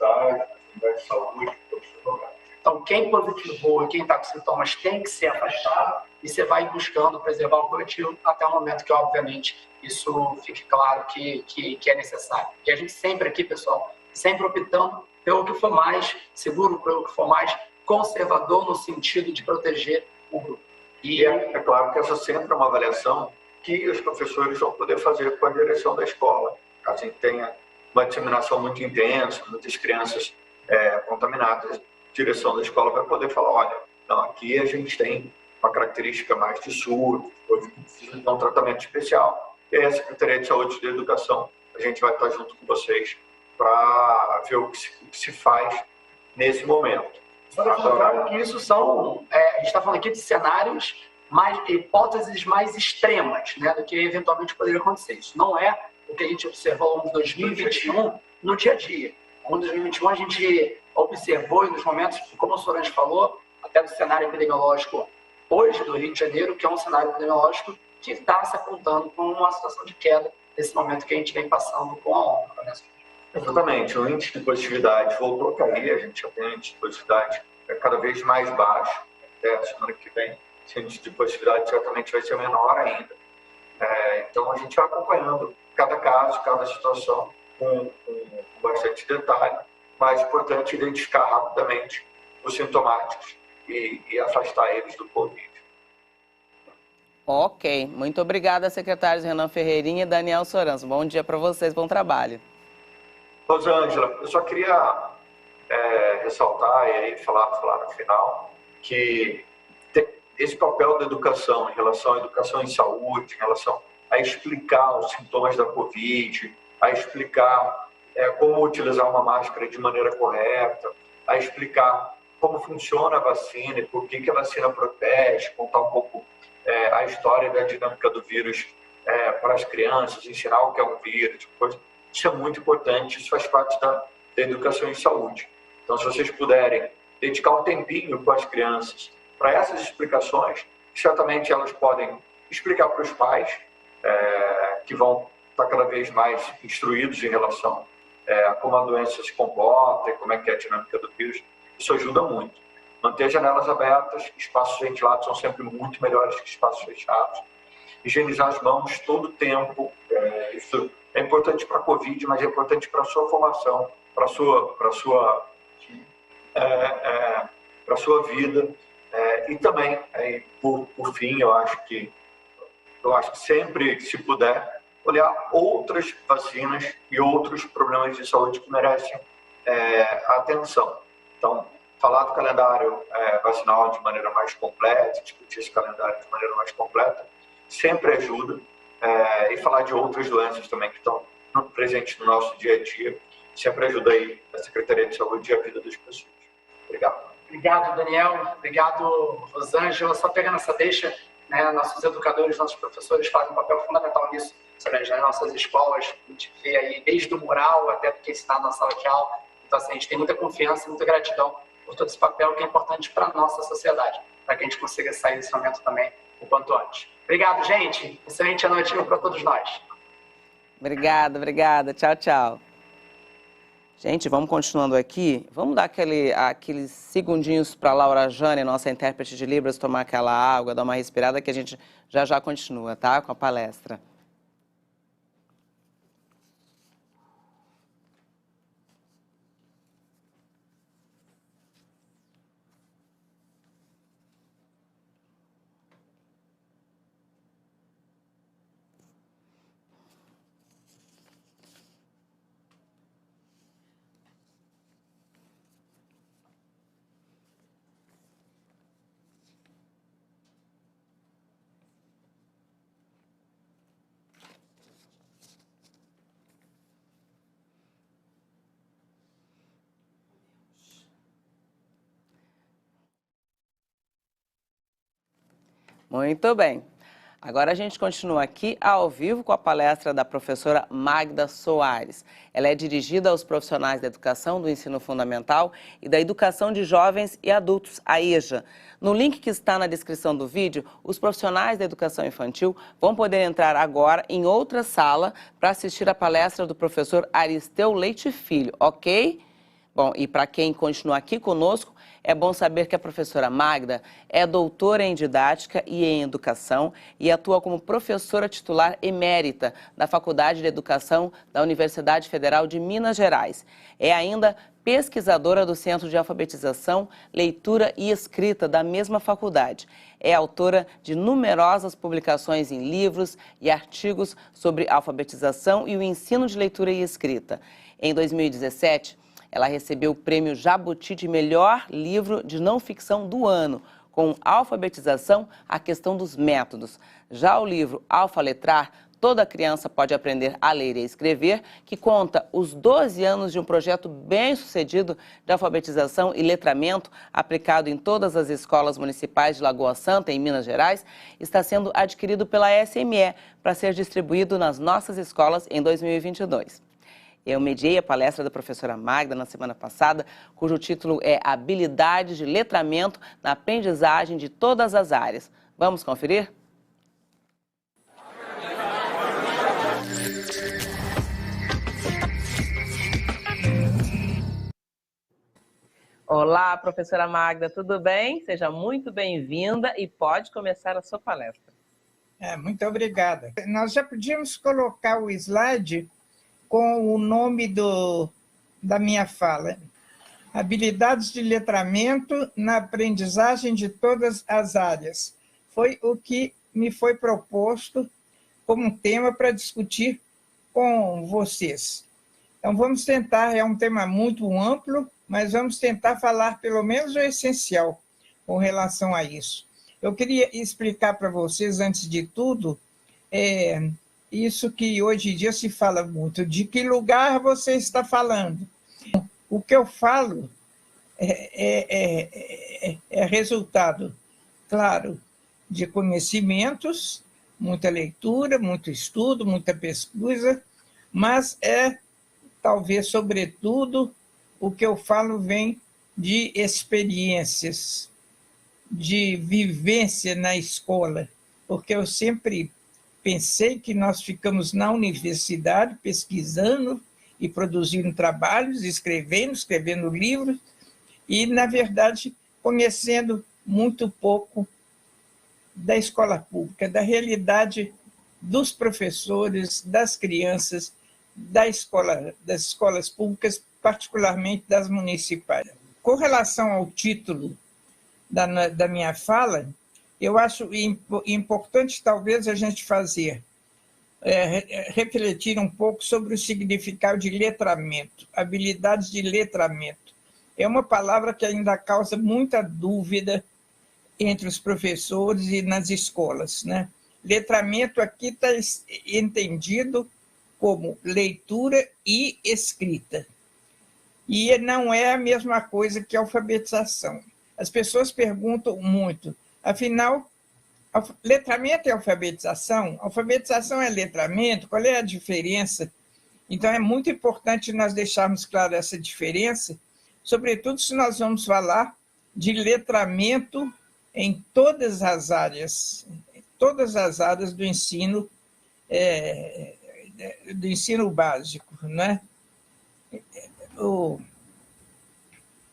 Então, quem positivou e quem está com sintomas tem que ser afastado e você vai buscando preservar o coletivo até o momento que, obviamente, isso fique claro que é necessário. E a gente sempre aqui, pessoal, sempre optando pelo que for mais seguro, pelo que for mais conservador no sentido de proteger o grupo. E é claro que essa sempre é uma avaliação que os professores vão poder fazer com a direção da escola. Caso a gente tenha uma disseminação muito intensa, muitas crianças contaminadas, a direção da escola vai poder falar, olha, não, aqui a gente tem uma característica mais de surto, coisa que precisa de um tratamento especial. E aí a Secretaria de Saúde e de Educação, a gente vai estar junto com vocês para ver o que se faz nesse momento. Só claro que isso são, a gente está falando aqui de cenários, hipóteses mais extremas, né, do que eventualmente poderia acontecer. Isso não é o que a gente observou ao longo de 2021 no dia a dia. Ao longo de 2021 a gente observou, e nos momentos, como o Solange falou, até do cenário epidemiológico hoje do Rio de Janeiro, que é um cenário epidemiológico que está se apontando com uma situação de queda nesse momento que a gente vem passando com a Ômicron, né? Exatamente, o índice de positividade voltou a cair, a gente já tem um índice de positividade cada vez mais baixo, até a semana que vem esse índice de positividade certamente vai ser menor ainda. Então a gente vai acompanhando cada caso, cada situação com bastante detalhe, mas é importante identificar rapidamente os sintomáticos e afastar eles do Covid. Ok, muito obrigada, secretários Renan Ferreirinha e Daniel Soranzo. Bom dia para vocês, bom trabalho. Rosângela, eu só queria ressaltar e aí falar no final que esse papel da educação em relação à educação em saúde, em relação a explicar os sintomas da Covid, a explicar como utilizar uma máscara de maneira correta, a explicar como funciona a vacina e por que a vacina protege, contar um pouco a história da dinâmica do vírus para as crianças, ensinar o que é um vírus, coisa. Isso é muito importante, isso faz parte da educação em saúde. Então, se vocês puderem dedicar um tempinho com as crianças para essas explicações, certamente elas podem explicar para os pais, que vão estar cada vez mais instruídos em relação a como a doença se comporta e como é que é a dinâmica do vírus. Isso ajuda muito. Manter janelas abertas, espaços ventilados são sempre muito melhores que espaços fechados. Higienizar as mãos todo o tempo, isso é importante para a Covid, mas é importante para a sua formação, para a sua vida. E também, por fim, eu acho que sempre, se puder, olhar outras vacinas e outros problemas de saúde que merecem atenção. Então, falar do calendário vacinal de maneira mais completa, discutir esse calendário de maneira mais completa, sempre ajuda. E falar de outras doenças também que estão presentes no nosso dia a dia, sempre ajuda aí a Secretaria de Saúde e a vida das pessoas. Obrigado. Obrigado, Daniel. Obrigado, Rosângela. Só pegando essa deixa, né, nossos educadores, nossos professores fazem um papel fundamental nisso, nas nossas escolas. A gente vê aí desde o mural até do que ensinar na sala de aula. Então, assim, a gente tem muita confiança e muita gratidão por todo esse papel que é importante para a nossa sociedade, para que a gente consiga sair desse momento também o quanto antes. Obrigado, gente. Excelente noite para todos nós. Obrigada. Tchau, tchau. Gente, vamos continuando aqui. Vamos dar aqueles segundinhos para a Laura Jane, nossa intérprete de Libras, tomar aquela água, dar uma respirada, que a gente já continua, tá? Com a palestra. Muito bem. Agora a gente continua aqui ao vivo com a palestra da professora Magda Soares. Ela é dirigida aos profissionais da educação do ensino fundamental e da educação de jovens e adultos, a EJA. No link que está na descrição do vídeo, os profissionais da educação infantil vão poder entrar agora em outra sala para assistir a palestra do professor Aristeu Leite Filho, ok? Bom, e para quem continua aqui conosco, é bom saber que a professora Magda é doutora em didática e em educação e atua como professora titular emérita da Faculdade de Educação da Universidade Federal de Minas Gerais. É ainda pesquisadora do Centro de Alfabetização, Leitura e Escrita da mesma faculdade. É autora de numerosas publicações em livros e artigos sobre alfabetização e o ensino de leitura e escrita. Em 2017, ela recebeu o prêmio Jabuti de melhor livro de não ficção do ano, com Alfabetização, a questão dos métodos. Já o livro Alfaletrar, Toda Criança Pode Aprender a Ler e Escrever, que conta os 12 anos de um projeto bem-sucedido de alfabetização e letramento aplicado em todas as escolas municipais de Lagoa Santa, em Minas Gerais, está sendo adquirido pela SME para ser distribuído nas nossas escolas em 2022. Eu mediei a palestra da professora Magda na semana passada, cujo título é Habilidades de Letramento na Aprendizagem de Todas as Áreas. Vamos conferir? Olá, professora Magda, tudo bem? Seja muito bem-vinda e pode começar a sua palestra. Muito obrigada. Nós já podíamos colocar o slide com o nome da minha fala. Habilidades de letramento na aprendizagem de todas as áreas. Foi o que me foi proposto como um tema para discutir com vocês. Então, vamos tentar, é um tema muito amplo, mas vamos tentar falar pelo menos o essencial com relação a isso. Eu queria explicar para vocês, antes de tudo, isso que hoje em dia se fala muito, de que lugar você está falando. O que eu falo é resultado, claro, de conhecimentos muita leitura, muito estudo, muita pesquisa, mas talvez, sobretudo, o que eu falo vem de experiências, de vivência na escola, porque eu sempre pensei que nós ficamos na universidade pesquisando e produzindo trabalhos, escrevendo livros, e, na verdade, conhecendo muito pouco da escola pública, da realidade dos professores, das crianças, das escolas públicas, particularmente das municipais. Com relação ao título da minha fala, eu acho importante, talvez, a gente refletir um pouco sobre o significado de letramento, habilidades de letramento. É uma palavra que ainda causa muita dúvida entre os professores e nas escolas, né? Letramento aqui está entendido como leitura e escrita. E não é a mesma coisa que alfabetização. As pessoas perguntam muito, afinal, letramento é alfabetização? Alfabetização é letramento? Qual é a diferença? Então, é muito importante nós deixarmos claro essa diferença, sobretudo se nós vamos falar de letramento em todas as áreas do ensino básico, né?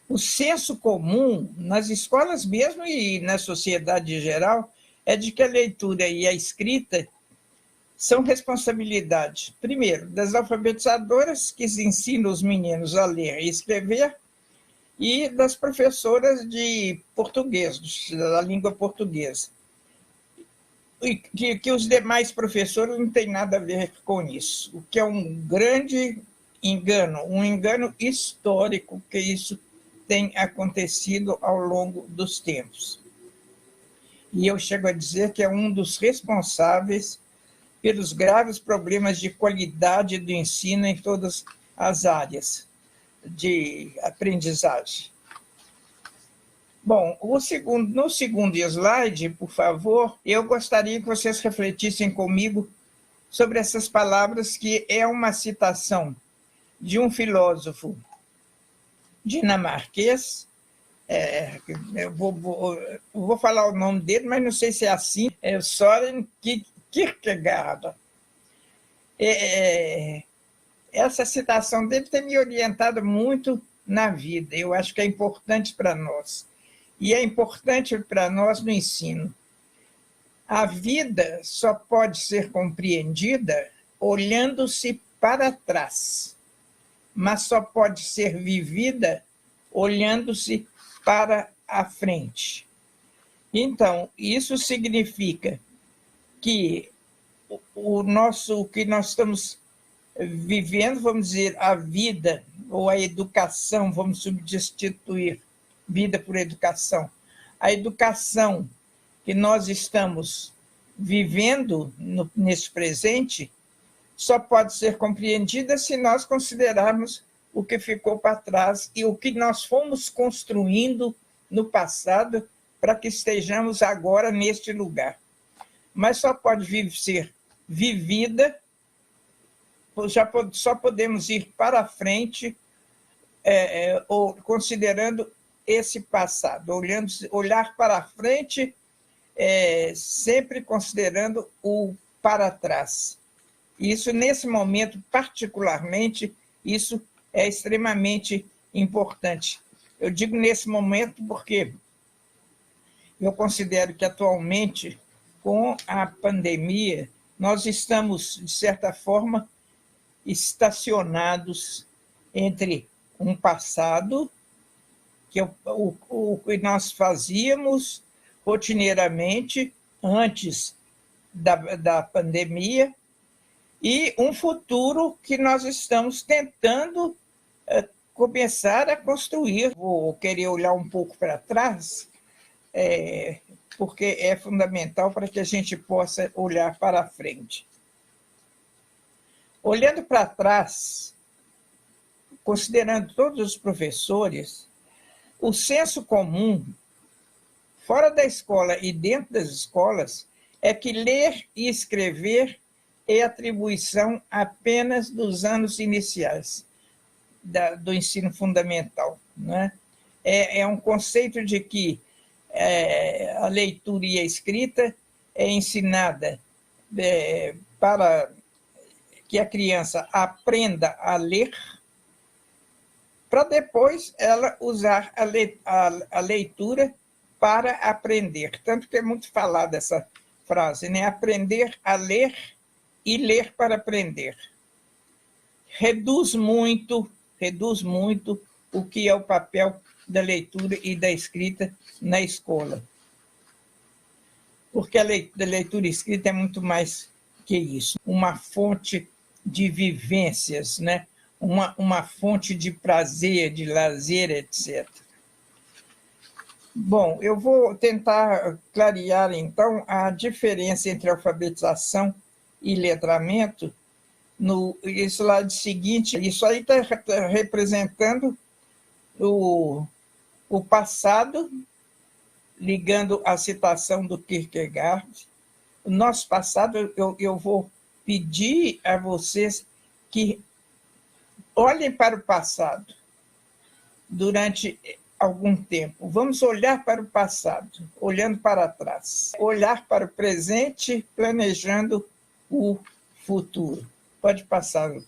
O senso comum nas escolas mesmo e na sociedade em geral é de que a leitura e a escrita são responsabilidade, primeiro, das alfabetizadoras que ensinam os meninos a ler e escrever, e das professoras de português, da língua portuguesa. E que os demais professores não têm nada a ver com isso, o que é um grande engano, um engano histórico, que isso tem acontecido ao longo dos tempos. E eu chego a dizer que é um dos responsáveis pelos graves problemas de qualidade do ensino em todas as áreas de aprendizagem. Bom, no segundo slide, por favor, eu gostaria que vocês refletissem comigo sobre essas palavras, que é uma citação de um filósofo dinamarquês. Eu vou falar o nome dele, mas não sei se é assim, é Søren Kierkegaard. Essa citação dele tem me orientado muito na vida. Eu acho que é importante para nós. E é importante para nós no ensino. A vida só pode ser compreendida olhando-se para trás, mas só pode ser vivida olhando-se para a frente. Então, isso significa que o que nós estamos vivendo, vamos dizer, a vida ou a educação, vamos substituir vida por educação. A educação que nós estamos vivendo nesse presente só pode ser compreendida se nós considerarmos o que ficou para trás e o que nós fomos construindo no passado para que estejamos agora neste lugar. Mas só pode ser vivida, só podemos ir para a frente, considerando esse passado, olhar para a frente, sempre considerando o para trás. Isso, nesse momento, particularmente, isso é extremamente importante. Eu digo nesse momento porque eu considero que, atualmente, com a pandemia, nós estamos, de certa forma, estacionados entre um passado, que é o que nós fazíamos rotineiramente antes da pandemia, e um futuro que nós estamos tentando começar a construir. Vou querer olhar um pouco para trás, porque é fundamental para que a gente possa olhar para a frente. Olhando para trás, considerando todos os professores, o senso comum, fora da escola e dentro das escolas, é que ler e escrever é atribuição apenas dos anos iniciais do ensino fundamental, né? É um conceito de que a leitura e a escrita é ensinada para que a criança aprenda a ler, para depois ela usar a leitura para aprender. Tanto que é muito falada essa frase, né? Aprender a ler e ler para aprender. Reduz muito o que é o papel da leitura e da escrita na escola. Porque a leitura e escrita é muito mais que isso. Uma fonte de vivências, né? Uma fonte de prazer, de lazer, etc. Bom, eu vou tentar clarear, então, a diferença entre alfabetização e letramento no slide seguinte. Isso aí está representando o passado, ligando a citação do Kierkegaard. O nosso passado, eu vou pedir a vocês que olhem para o passado durante algum tempo. Vamos olhar para o passado, olhando para trás. Olhar para o presente, planejando o futuro. Pode passar, por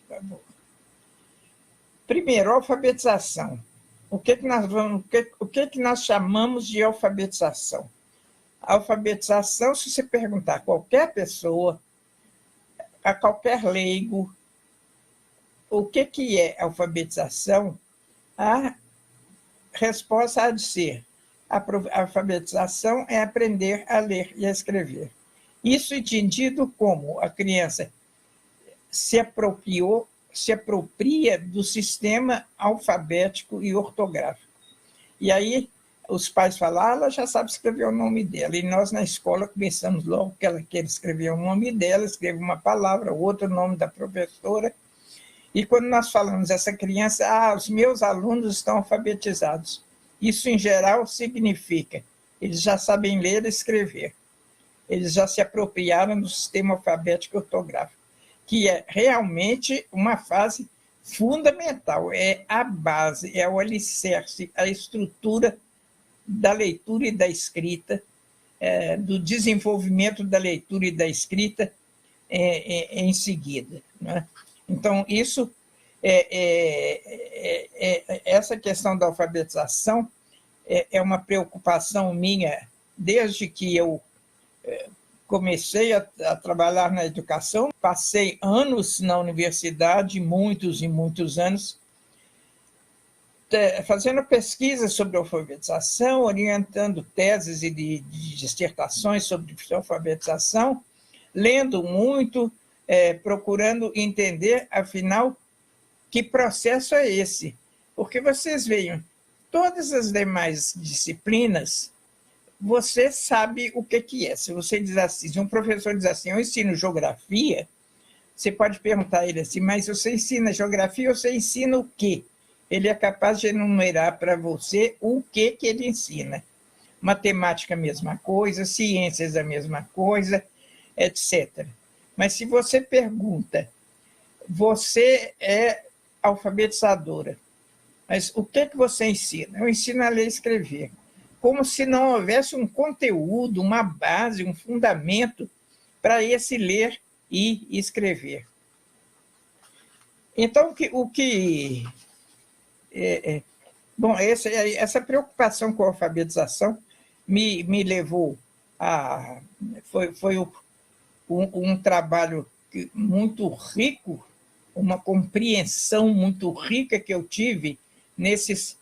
favor. Primeiro, alfabetização. O que nós chamamos de alfabetização? Alfabetização, se você perguntar a qualquer pessoa, a qualquer leigo, o que é alfabetização, a resposta há de ser: a alfabetização é aprender a ler e a escrever. Isso entendido como a criança se apropria do sistema alfabético e ortográfico. E aí os pais falam: ela já sabe escrever o nome dela. E nós, na escola, começamos logo que ela quer escrever o nome dela, escreve uma palavra, outro nome da professora. E quando nós falamos essa criança, os meus alunos estão alfabetizados. Isso, em geral, significa eles já sabem ler e escrever. Eles já se apropriaram do sistema alfabético e ortográfico, que é realmente uma fase fundamental, é a base, é o alicerce, a estrutura da leitura e da escrita, do desenvolvimento da leitura e da escrita em seguida, né? Então, isso essa questão da alfabetização é uma preocupação minha desde que eu comecei a trabalhar na educação. Passei anos na universidade, muitos e muitos anos, fazendo pesquisas sobre alfabetização, orientando teses e de dissertações sobre alfabetização, lendo muito, procurando entender, afinal, que processo é esse. Porque vocês veem, todas as demais disciplinas, você sabe o que é. Se você diz assim, se um professor diz assim, eu ensino geografia, você pode perguntar a ele assim, mas você ensina geografia ou você ensina o quê? Ele é capaz de enumerar para você o que ele ensina. Matemática, a mesma coisa, ciências, a mesma coisa, etc. Mas se você pergunta, você é alfabetizadora, mas o que você ensina? Eu ensino a ler e escrever. Como se não houvesse um conteúdo, uma base, um fundamento para esse ler e escrever. Então, bom, essa preocupação com a alfabetização me levou a... Foi um trabalho muito rico, uma compreensão muito rica que eu tive nesses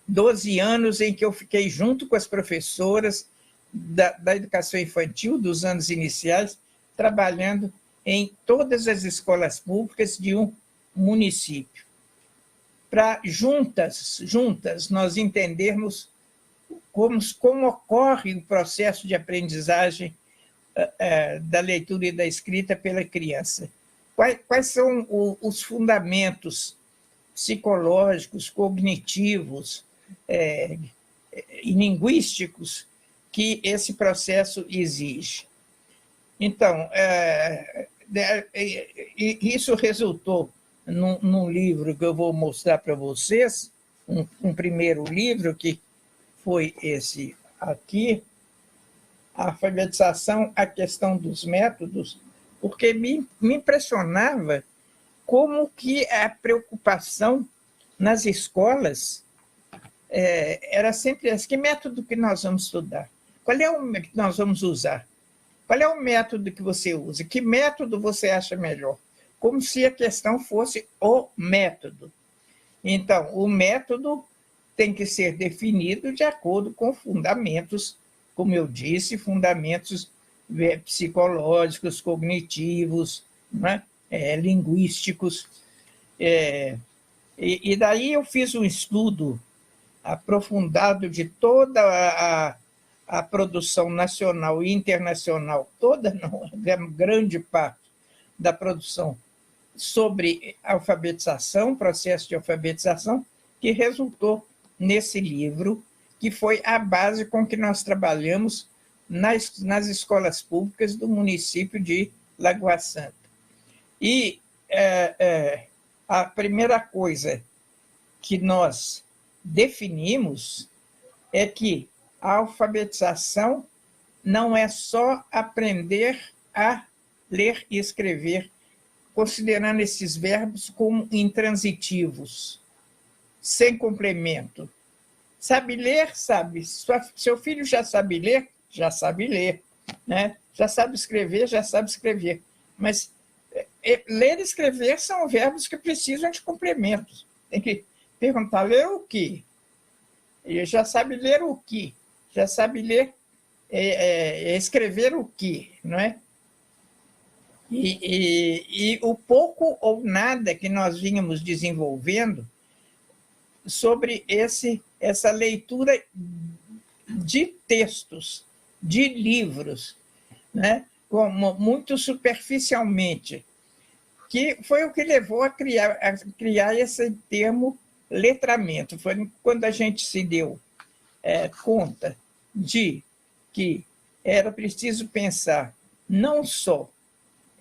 12 anos em que eu fiquei junto com as professoras da educação infantil, dos anos iniciais, trabalhando em todas as escolas públicas de um município, para juntas nós entendermos como ocorre o processo de aprendizagem da leitura e da escrita pela criança. Quais são os fundamentos psicológicos, cognitivos e linguísticos que esse processo exige. Então, isso resultou num livro que eu vou mostrar para vocês, um primeiro livro, que foi esse aqui, A Alfabetização, a Questão dos Métodos, porque me impressionava como que a preocupação nas escolas era sempre essa: que método que nós vamos estudar? Qual é o que nós vamos usar? Qual é o método que você usa? Que método você acha melhor? Como se a questão fosse o método. Então, o método tem que ser definido de acordo com fundamentos, como eu disse, fundamentos psicológicos, cognitivos, né? Linguísticos. E daí eu fiz um estudo aprofundado de toda a produção nacional e internacional, toda, não, grande parte da produção sobre alfabetização, processo de alfabetização, que resultou nesse livro, que foi a base com que nós trabalhamos nas escolas públicas do município de Lagoa Santa. E a primeira coisa que nós definimos é que a alfabetização não é só aprender a ler e escrever, considerando esses verbos como intransitivos, sem complemento. Sabe ler? Sabe. Seu filho já sabe ler? Já sabe ler. Né? Já sabe escrever. Mas ler e escrever são verbos que precisam de complementos. Tem que perguntar: ler o quê? Ele já sabe ler o quê? Já sabe ler, escrever o quê? Não é? E o pouco ou nada que nós vínhamos desenvolvendo sobre essa leitura de textos, de livros, né? Como muito superficialmente, que foi o que levou a criar esse termo letramento. Foi quando a gente se deu conta de que era preciso pensar não só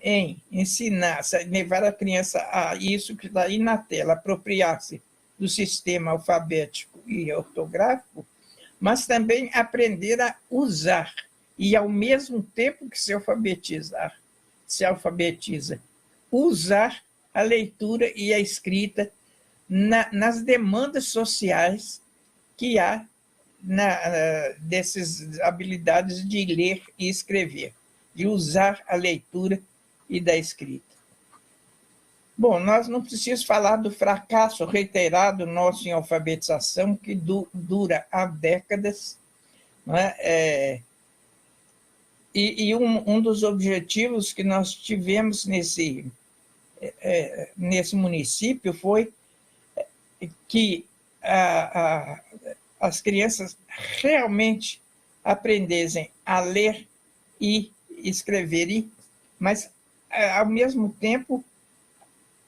em ensinar, levar a criança a isso que está aí na tela, apropriar-se do sistema alfabético e ortográfico, mas também aprender a usar e, ao mesmo tempo que se alfabetiza, usar a leitura e a escrita nas demandas sociais que há dessas habilidades de ler e escrever, de usar a leitura e da escrita. Bom, nós não precisamos falar do fracasso reiterado nosso em alfabetização, que dura há décadas, não é? E um dos objetivos que nós tivemos nesse município foi que as crianças realmente aprendessem a ler e escrever, mas, ao mesmo tempo,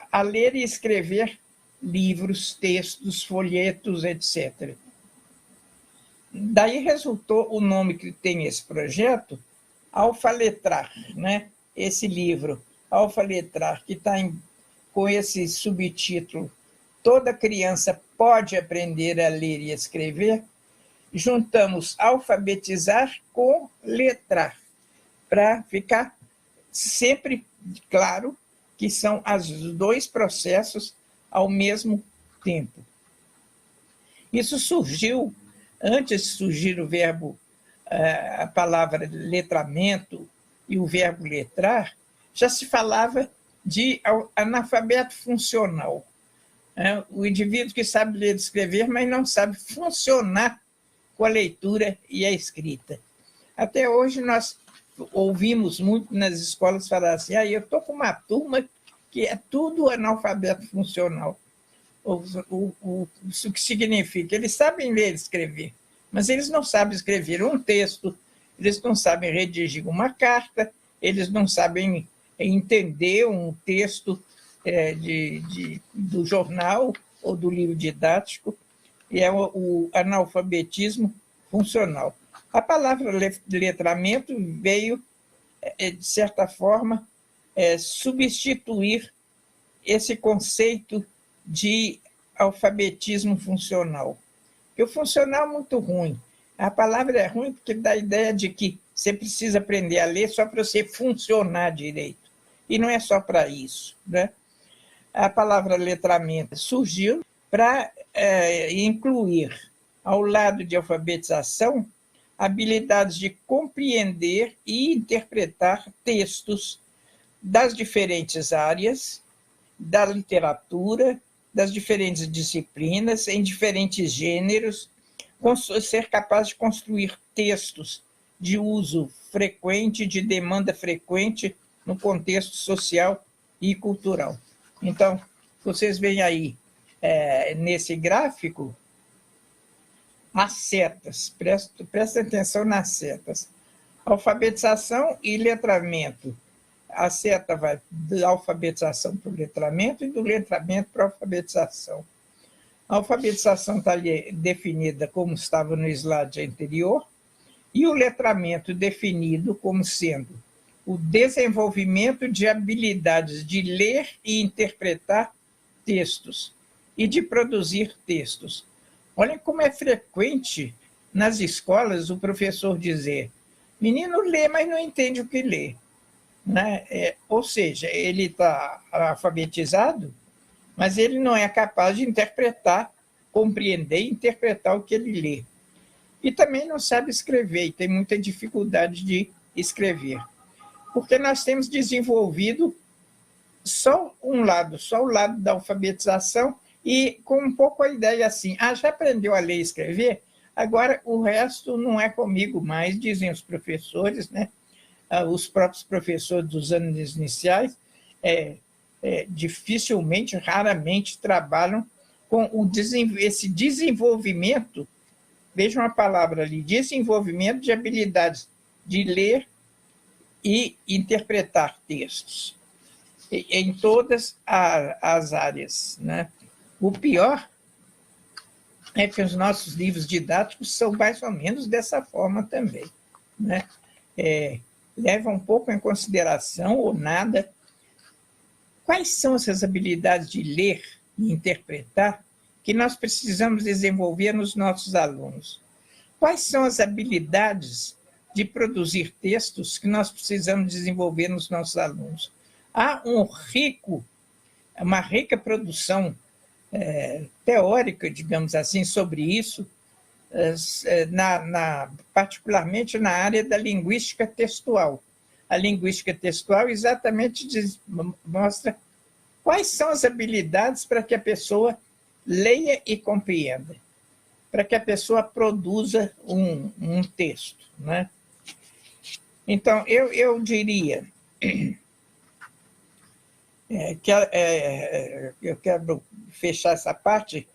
a ler e escrever livros, textos, folhetos, etc. Daí resultou o nome que tem esse projeto, Alfaletrar, né? Esse livro, Alfaletrar, que está com esse subtítulo: Toda criança pode aprender a ler e escrever. Juntamos alfabetizar com letrar, para ficar sempre claro que são os dois processos ao mesmo tempo. Isso surgiu, antes de surgir o verbo, a palavra letramento e o verbo letrar, já se falava de analfabeto funcional. O indivíduo que sabe ler e escrever, mas não sabe funcionar com a leitura e a escrita. Até hoje nós ouvimos muito nas escolas falar assim: eu estou com uma turma que é tudo analfabeto funcional. Isso que significa? Eles sabem ler e escrever, mas eles não sabem escrever um texto, eles não sabem redigir uma carta, eles não sabem entender um texto do jornal ou do livro didático, e é o analfabetismo funcional. A palavra letramento veio, de certa forma, substituir esse conceito de alfabetismo funcional. Porque o funcional é muito ruim. A palavra é ruim porque dá a ideia de que você precisa aprender a ler só para você funcionar direito. E não é só para isso, né? A palavra letramento surgiu para incluir, ao lado de alfabetização, habilidades de compreender e interpretar textos das diferentes áreas, da literatura, das diferentes disciplinas, em diferentes gêneros, ser capaz de construir textos de uso frequente, de demanda frequente no contexto social e cultural. Então, vocês veem aí, nesse gráfico, as setas, presta atenção nas setas. Alfabetização e letramento. A seta vai da alfabetização para o letramento e do letramento para a alfabetização. A alfabetização está ali definida como estava no slide anterior, e o letramento definido como sendo o desenvolvimento de habilidades de ler e interpretar textos e de produzir textos. Olha como é frequente nas escolas o professor dizer: menino lê, mas não entende o que lê. Né? Ou seja, ele está alfabetizado, mas ele não é capaz de interpretar, compreender e interpretar o que ele lê. E também não sabe escrever, e tem muita dificuldade de escrever. Porque nós temos desenvolvido só o lado da alfabetização, e com um pouco a ideia assim: já aprendeu a ler e escrever? Agora o resto não é comigo mais, dizem os professores, né? Os próprios professores dos anos iniciais dificilmente, raramente trabalham com esse desenvolvimento, vejam a palavra ali, desenvolvimento de habilidades de ler e interpretar textos, em todas as áreas, né? O pior é que os nossos livros didáticos são mais ou menos dessa forma também, né? Levam um pouco em consideração, ou nada, quais são essas habilidades de ler e interpretar que nós precisamos desenvolver nos nossos alunos. Quais são as habilidades de produzir textos que nós precisamos desenvolver nos nossos alunos? Há uma rica produção teórica, digamos assim, sobre isso, particularmente na área da linguística textual. A linguística textual exatamente mostra quais são as habilidades para que a pessoa leia e compreenda, para que a pessoa produza um texto, né? Então, eu diria que eu quero fechar essa parte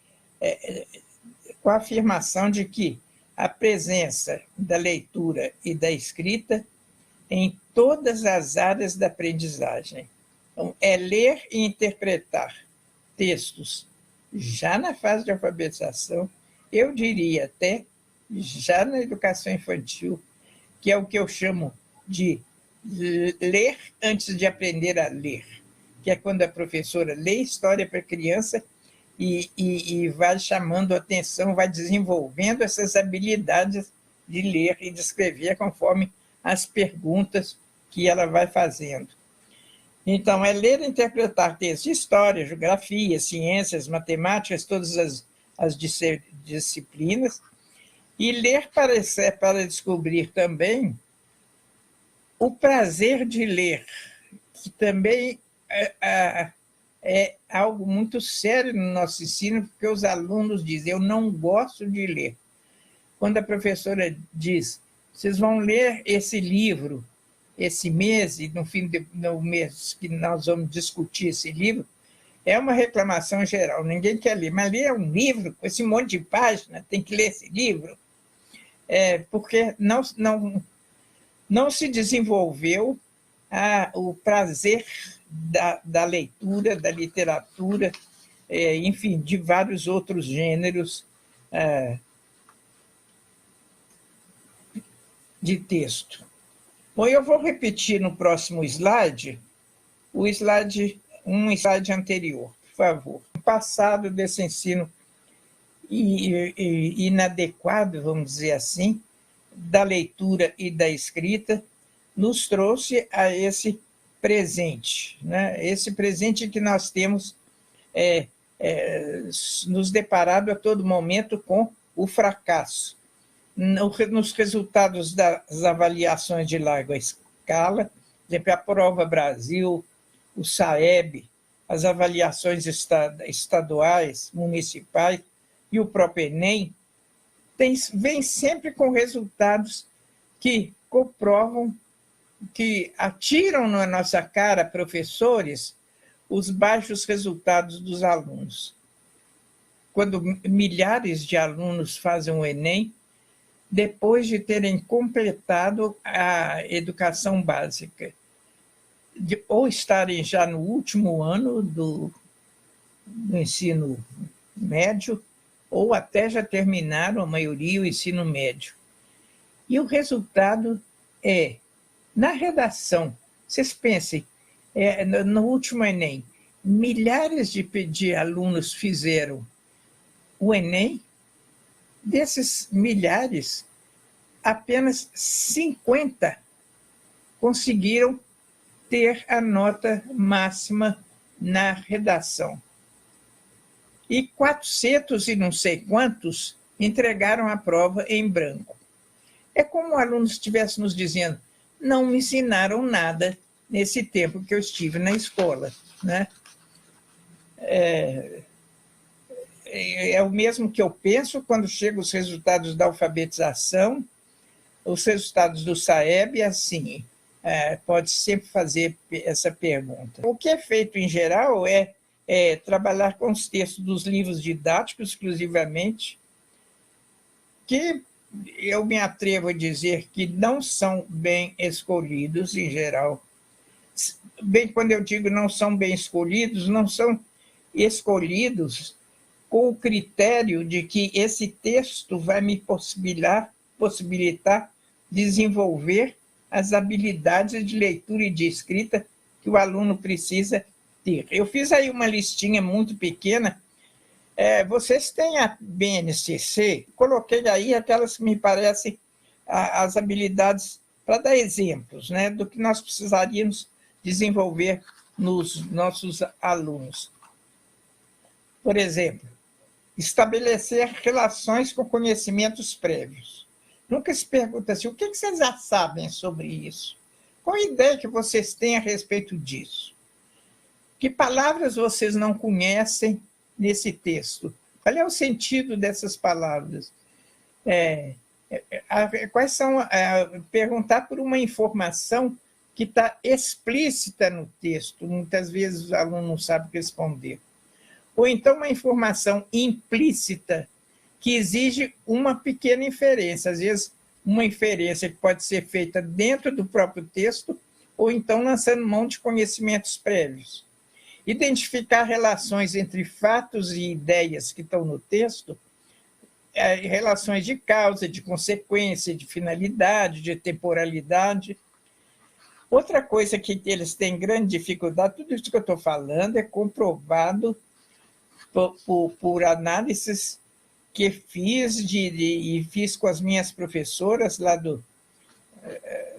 com a afirmação de que a presença da leitura e da escrita em todas as áreas da aprendizagem. Então, ler e interpretar textos já na fase de alfabetização, eu diria até já na educação infantil, que é o que eu chamo de ler antes de aprender a ler, que é quando a professora lê história para a criança e vai chamando a atenção, vai desenvolvendo essas habilidades de ler e de escrever conforme as perguntas que ela vai fazendo. Então, ler e interpretar textos de história, geografia, ciências, matemáticas, todas as disciplinas, e ler para descobrir também o prazer de ler, que também é algo muito sério no nosso ensino, porque os alunos dizem: eu não gosto de ler. Quando a professora diz: vocês vão ler esse livro esse mês, e no mês que nós vamos discutir esse livro, é uma reclamação geral, ninguém quer ler, mas ler um livro com esse monte de páginas, tem que ler esse livro, porque não se desenvolveu o prazer da leitura, da literatura, enfim, de vários outros gêneros de texto. Bom, eu vou repetir no próximo slide, um slide anterior, por favor. O passado desse ensino inadequado, vamos dizer assim, da leitura e da escrita, nos trouxe a esse presente, né? Esse presente que nós temos nos deparado a todo momento com o fracasso. Nos resultados das avaliações de larga escala, por exemplo, a Prova Brasil, o SAEB, as avaliações estaduais, municipais e o próprio Enem, vem sempre com resultados que comprovam, que atiram na nossa cara, professores, os baixos resultados dos alunos. Quando milhares de alunos fazem o Enem, depois de terem completado a educação básica, ou estarem já no último ano do ensino médio, ou até já terminaram, a maioria, o ensino médio. E o resultado é, na redação, vocês pensem, no último Enem, milhares de alunos fizeram o Enem, desses milhares, apenas 50 conseguiram ter a nota máxima na redação. E 400 e não sei quantos entregaram a prova em branco. É como o aluno estivesse nos dizendo, não me ensinaram nada nesse tempo que eu estive na escola, né? É o mesmo que eu penso quando chegam os resultados da alfabetização, os resultados do SAEB, assim, pode sempre fazer essa pergunta. O que é feito, em geral, é trabalhar com os textos dos livros didáticos, exclusivamente, que eu me atrevo a dizer que não são bem escolhidos, em geral. Bem, quando eu digo não são bem escolhidos, não são escolhidos com o critério de que esse texto vai me possibilitar desenvolver as habilidades de leitura e de escrita que o aluno precisa ter. Eu fiz aí uma listinha muito pequena. Vocês têm a BNCC, coloquei aí aquelas que me parecem as habilidades, para dar exemplos, né, do que nós precisaríamos desenvolver nos nossos alunos. Por exemplo, estabelecer relações com conhecimentos prévios. Nunca se pergunta assim, o que vocês já sabem sobre isso? Qual a ideia que vocês têm a respeito disso? Que palavras vocês não conhecem nesse texto? Qual é o sentido dessas palavras? Quais são? Perguntar por uma informação que está explícita no texto. Muitas vezes o aluno não sabe responder. Ou então uma informação implícita que exige uma pequena inferência, às vezes uma inferência que pode ser feita dentro do próprio texto, ou então lançando mão de conhecimentos prévios. Identificar relações entre fatos e ideias que estão no texto, relações de causa, de consequência, de finalidade, de temporalidade. Outra coisa que eles têm grande dificuldade, tudo isso que eu estou falando é comprovado por análises que fiz e fiz com as minhas professoras lá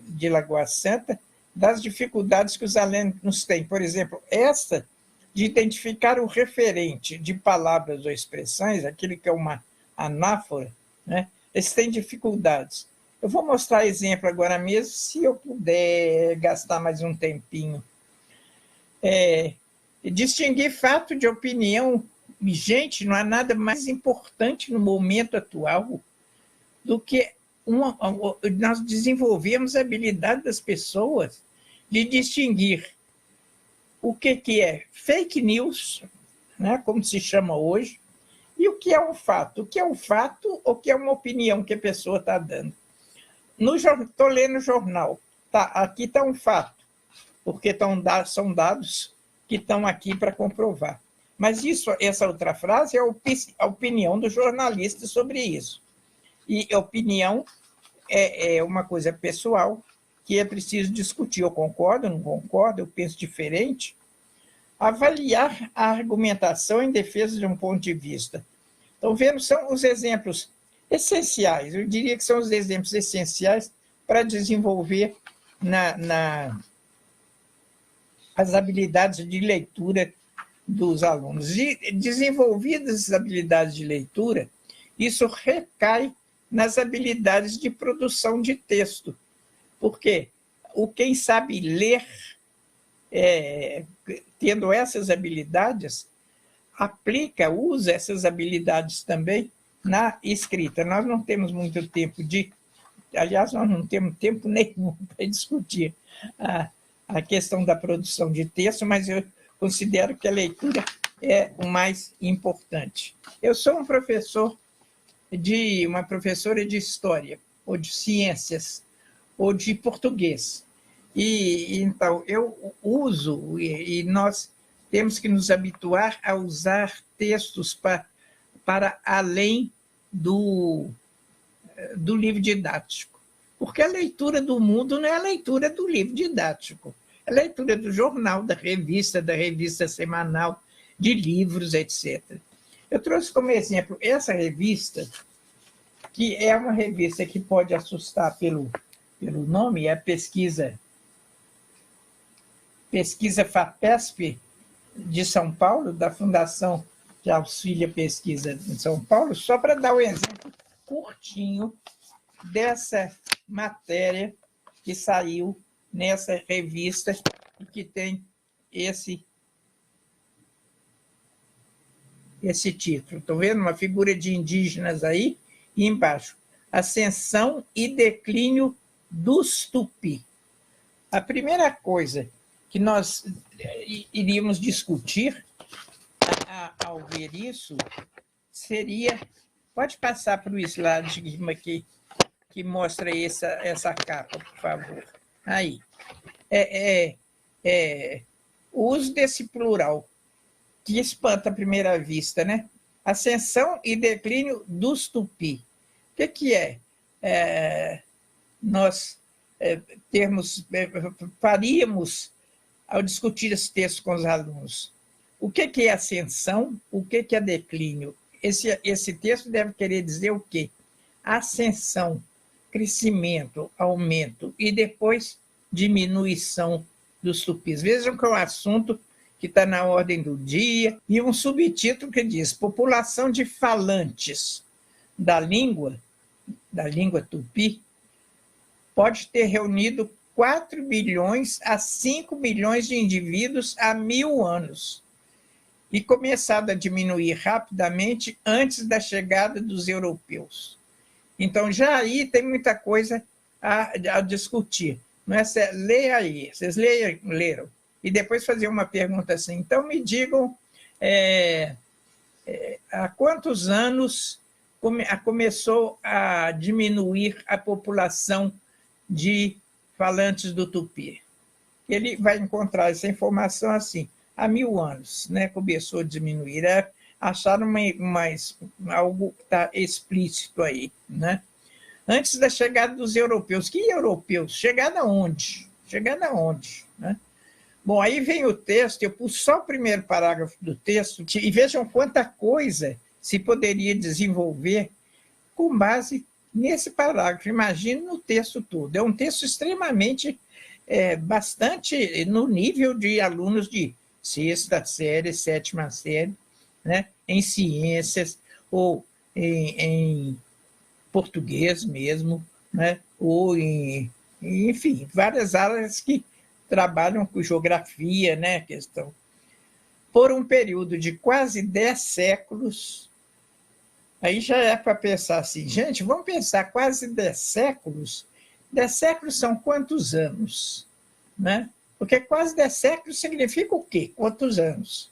de Lagoa Santa, das dificuldades que os alunos têm. Por exemplo, essa de identificar o referente de palavras ou expressões, aquilo que é uma anáfora, né? Eles têm dificuldades. Eu vou mostrar exemplo agora mesmo, se eu puder gastar mais um tempinho. Distinguir fato de opinião. Gente, não há nada mais importante no momento atual do que nós desenvolvemos a habilidade das pessoas de distinguir o que é fake news, né, como se chama hoje, e o que é um fato. O que é um fato ou o que é uma opinião que a pessoa está dando. Estou lendo o jornal. Aqui está um fato, porque são dados que estão aqui para comprovar. Mas essa outra frase é a opinião do jornalista sobre isso. E opinião é uma coisa pessoal que é preciso discutir. Eu concordo, não concordo, eu penso diferente. Avaliar a argumentação em defesa de um ponto de vista. Então, vendo, são os exemplos essenciais, eu diria que são os exemplos essenciais para desenvolver as habilidades de leitura dos alunos. E, desenvolvidas as habilidades de leitura, isso recai nas habilidades de produção de texto, porque quem sabe ler, tendo essas habilidades, usa essas habilidades também na escrita. Nós não temos muito tempo aliás, nós não temos tempo nenhum para discutir a questão da produção de texto, mas eu considero que a leitura é o mais importante. Eu sou uma professora de história, ou de ciências, ou de português. E então, eu uso, e nós temos que nos habituar a usar textos para além do livro didático. Porque a leitura do mundo não é a leitura do livro didático, é a leitura do jornal, da revista semanal, de livros, etc. Eu trouxe como exemplo essa revista, que é uma revista que pode assustar pelo nome, é a pesquisa FAPESP de São Paulo, da Fundação que auxilia a pesquisa em São Paulo, só para dar um exemplo curtinho dessa matéria que saiu nessa revista e que tem esse título. Estão vendo uma figura de indígenas aí? E embaixo, Ascensão e Declínio dos Tupi. A primeira coisa que nós iríamos discutir ao ver isso seria... Pode passar para o slide que mostra essa capa, por favor. Aí. O uso desse plural, que espanta à primeira vista, né? Ascensão e declínio dos Tupi. O que é? Nós faríamos, ao discutir esse texto com os alunos, o que é ascensão, o que é declínio? Esse texto deve querer dizer o quê? Ascensão, crescimento, aumento, e depois diminuição dos tupis. Vejam que é um assunto que está na ordem do dia, e um subtítulo que diz: população de falantes da língua tupi pode ter reunido 4 bilhões a 5 bilhões de indivíduos há 1000 anos e começado a diminuir rapidamente antes da chegada dos europeus. Então, já aí tem muita coisa a discutir. Não é? Leia aí, vocês leram. E depois fazer uma pergunta assim. Então, me digam, há quantos anos começou a diminuir a população de falantes do tupi? Ele vai encontrar essa informação assim. Há 1000 anos, né, começou a diminuir. Acharam algo que está explícito aí, né? Antes da chegada dos europeus. Que europeus? Chegada onde? Né? Bom, aí vem o texto, eu pus só o primeiro parágrafo do texto, e vejam quanta coisa se poderia desenvolver com base nesse parágrafo. Imagine no texto todo. É um texto extremamente, bastante no nível de alunos de 6ª série, 7ª série, né? Em ciências, ou em português mesmo, né? Ou enfim, várias áreas que trabalham com geografia, né? Questão. Por um período de quase 10 séculos, aí já é para pensar assim, gente, vamos pensar quase 10 séculos. 10 séculos são quantos anos? Né? Porque quase 10 séculos significa o quê? Quantos anos?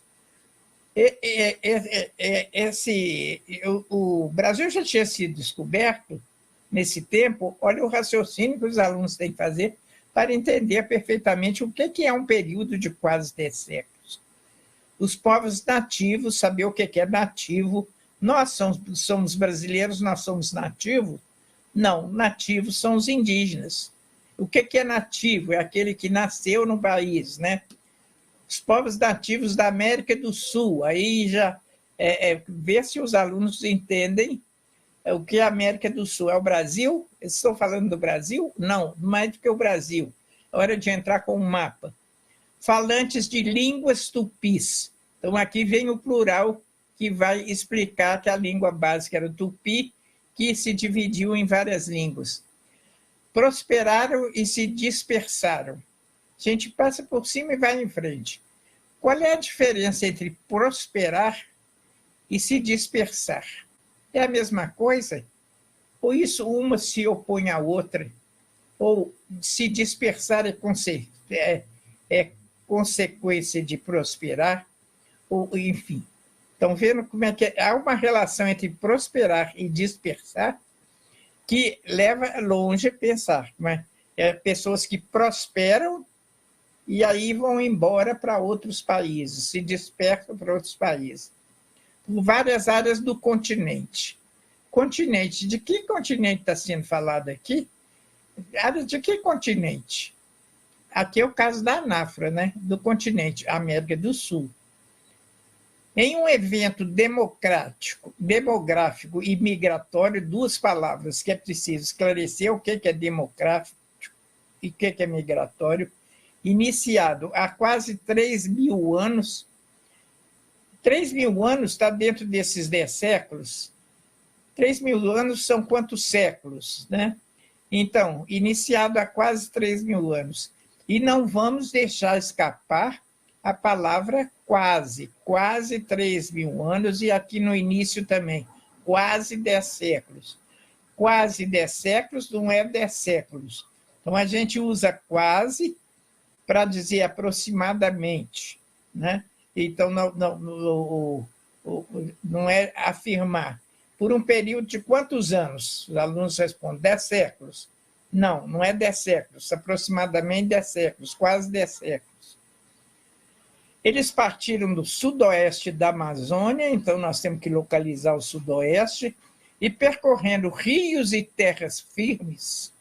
O Brasil já tinha sido descoberto nesse tempo. Olha o raciocínio que os alunos têm que fazer para entender perfeitamente o que é um período de quase 10 séculos. Os povos nativos, saber o que é nativo. Nós somos brasileiros, nós somos nativos Não, nativos são os indígenas. O que é nativo? É aquele que nasceu no país, né? Os povos nativos da América do Sul. Aí já ver se os alunos entendem o que é a América do Sul. É o Brasil? Estou falando do Brasil? Não, mais do que o Brasil. É hora de entrar com um mapa. Falantes de línguas tupis. Então, aqui vem o plural, que vai explicar que a língua básica era o tupi, que se dividiu em várias línguas. Prosperaram e se dispersaram. A gente passa por cima e vai em frente. Qual é a diferença entre prosperar e se dispersar? É a mesma coisa? Ou isso uma se opõe à outra? Ou se dispersar é consequência de prosperar? Ou, enfim, estão vendo como é que há uma relação entre prosperar e dispersar que leva longe a pensar. Mas pessoas que prosperam e aí vão embora para outros países, se dispersam para outros países. Por várias áreas do continente. Continente, de que continente está sendo falado aqui? Área de que continente? Aqui é o caso da ANAFRA, né? Do continente, América do Sul. Em um evento democrático, demográfico e migratório, duas palavras que é preciso esclarecer o que é demográfico e o que é migratório, iniciado há quase 3.000 anos. 3.000 anos está dentro desses 10 séculos. 3.000 anos são quantos séculos, né? Então, iniciado há quase 3.000 anos. E não vamos deixar escapar a palavra quase 3.000 anos, e aqui no início também, quase 10 séculos. Quase 10 séculos não é 10 séculos. Então, a gente usa quase para dizer aproximadamente, né? Então, não é afirmar. Por um período de quantos anos? Os alunos respondem, 10 séculos. Não, não é 10 séculos, aproximadamente 10 séculos, quase 10 séculos. Eles partiram do sudoeste da Amazônia, então nós temos que localizar o sudoeste, e percorrendo rios e terras firmes,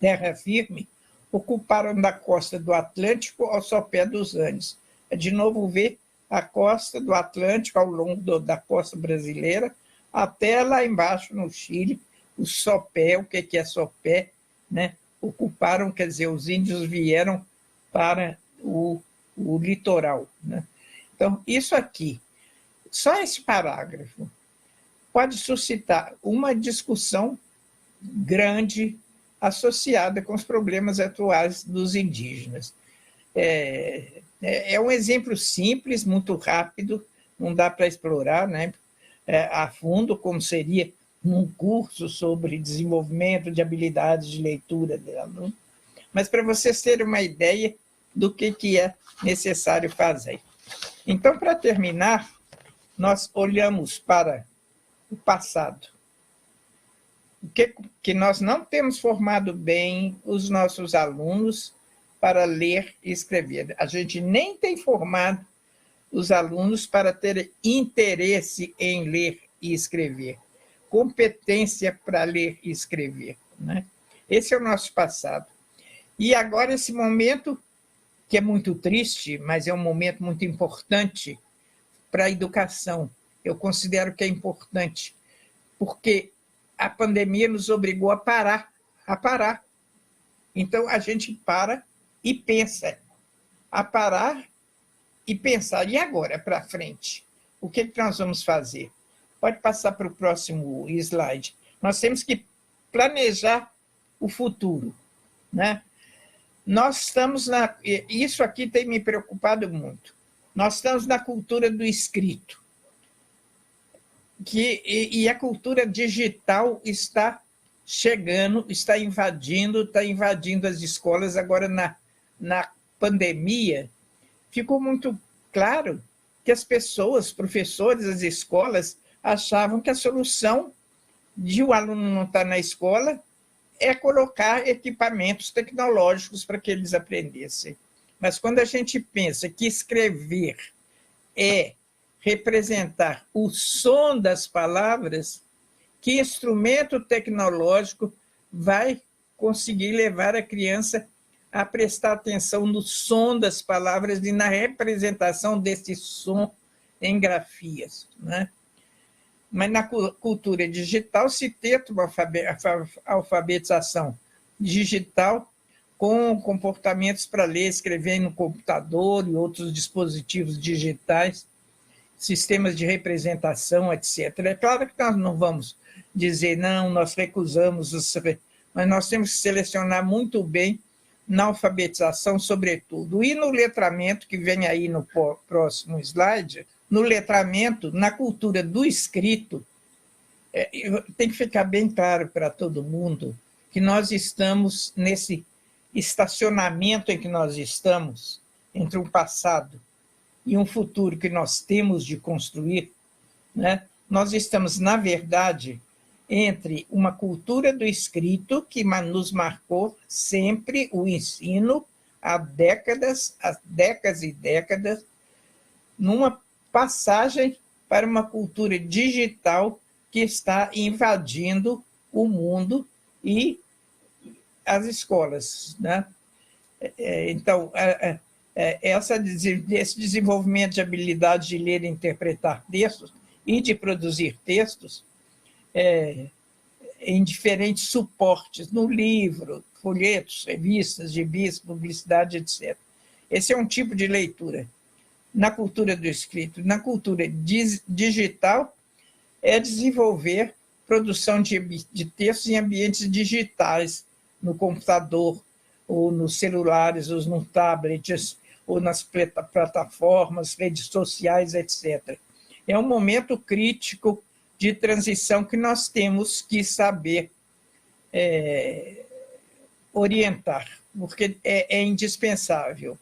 terra firme, ocuparam da costa do Atlântico ao sopé dos Andes. De novo, ver a costa do Atlântico ao longo da costa brasileira, até lá embaixo no Chile, o sopé, o que é sopé, né? Ocuparam, quer dizer, os índios vieram para o litoral, né? Então, isso aqui, só esse parágrafo, pode suscitar uma discussão grande associada com os problemas atuais dos indígenas. É um exemplo simples, muito rápido, não dá para explorar, né, a fundo, como seria num curso sobre desenvolvimento de habilidades de leitura do aluno, mas para vocês terem uma ideia do que é necessário fazer. Então, para terminar, nós olhamos para o passado. O que nós não temos formado bem os nossos alunos para ler e escrever. A gente nem tem formado os alunos para ter interesse em ler e escrever, competência para ler e escrever, né? Esse é o nosso passado. E agora esse momento, que é muito triste, mas é um momento muito importante para a educação. Eu considero que é importante, porque a pandemia nos obrigou a parar. Então, a gente para e pensa. A parar e pensar. E agora, para frente? O que nós vamos fazer? Pode passar para o próximo slide. Nós temos que planejar o futuro, né? Nós estamos isso aqui tem me preocupado muito. Nós estamos na cultura do escrito. E a cultura digital está chegando, está invadindo as escolas. Agora, na pandemia, ficou muito claro que as pessoas, professores, as escolas, achavam que a solução de o aluno não estar na escola é colocar equipamentos tecnológicos para que eles aprendessem. Mas quando a gente pensa que escrever é representar o som das palavras, que instrumento tecnológico vai conseguir levar a criança a prestar atenção no som das palavras e na representação desse som em grafias, né? Mas na cultura digital se tenta uma alfabetização digital com comportamentos para ler, escrever no computador e outros dispositivos digitais, sistemas de representação, etc. É claro que nós não vamos dizer, não, nós recusamos, mas nós temos que selecionar muito bem na alfabetização, sobretudo. E no letramento, que vem aí no próximo slide, no letramento, na cultura do escrito, tem que ficar bem claro para todo mundo que nós estamos nesse estacionamento em que nós estamos, entre um passado e um futuro que nós temos de construir, né? Nós estamos, na verdade, entre uma cultura do escrito que nos marcou sempre o ensino há décadas e décadas, numa passagem para uma cultura digital que está invadindo o mundo e as escolas, né? Então, esse desenvolvimento de habilidade de ler e interpretar textos e de produzir textos em diferentes suportes, no livro, folhetos, revistas, gibis, publicidade, etc. Esse é um tipo de leitura. Na cultura do escrito, na cultura digital, é desenvolver produção de textos em ambientes digitais, no computador, ou nos celulares, ou nos tablets, ou nas plataformas, redes sociais, etc. É um momento crítico de transição que nós temos que saber orientar, porque é indispensável.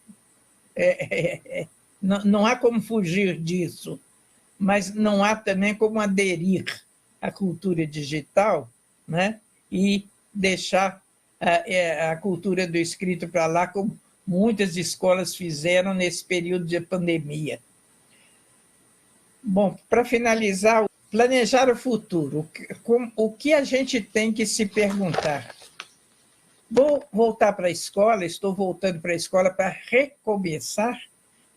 Não há como fugir disso, mas não há também como aderir à cultura digital, né? E deixar a cultura do escrito para lá, como muitas escolas fizeram nesse período de pandemia. Bom, para finalizar, planejar o futuro. O que a gente tem que se perguntar? Vou voltar para a escola, estou voltando para a escola para recomeçar?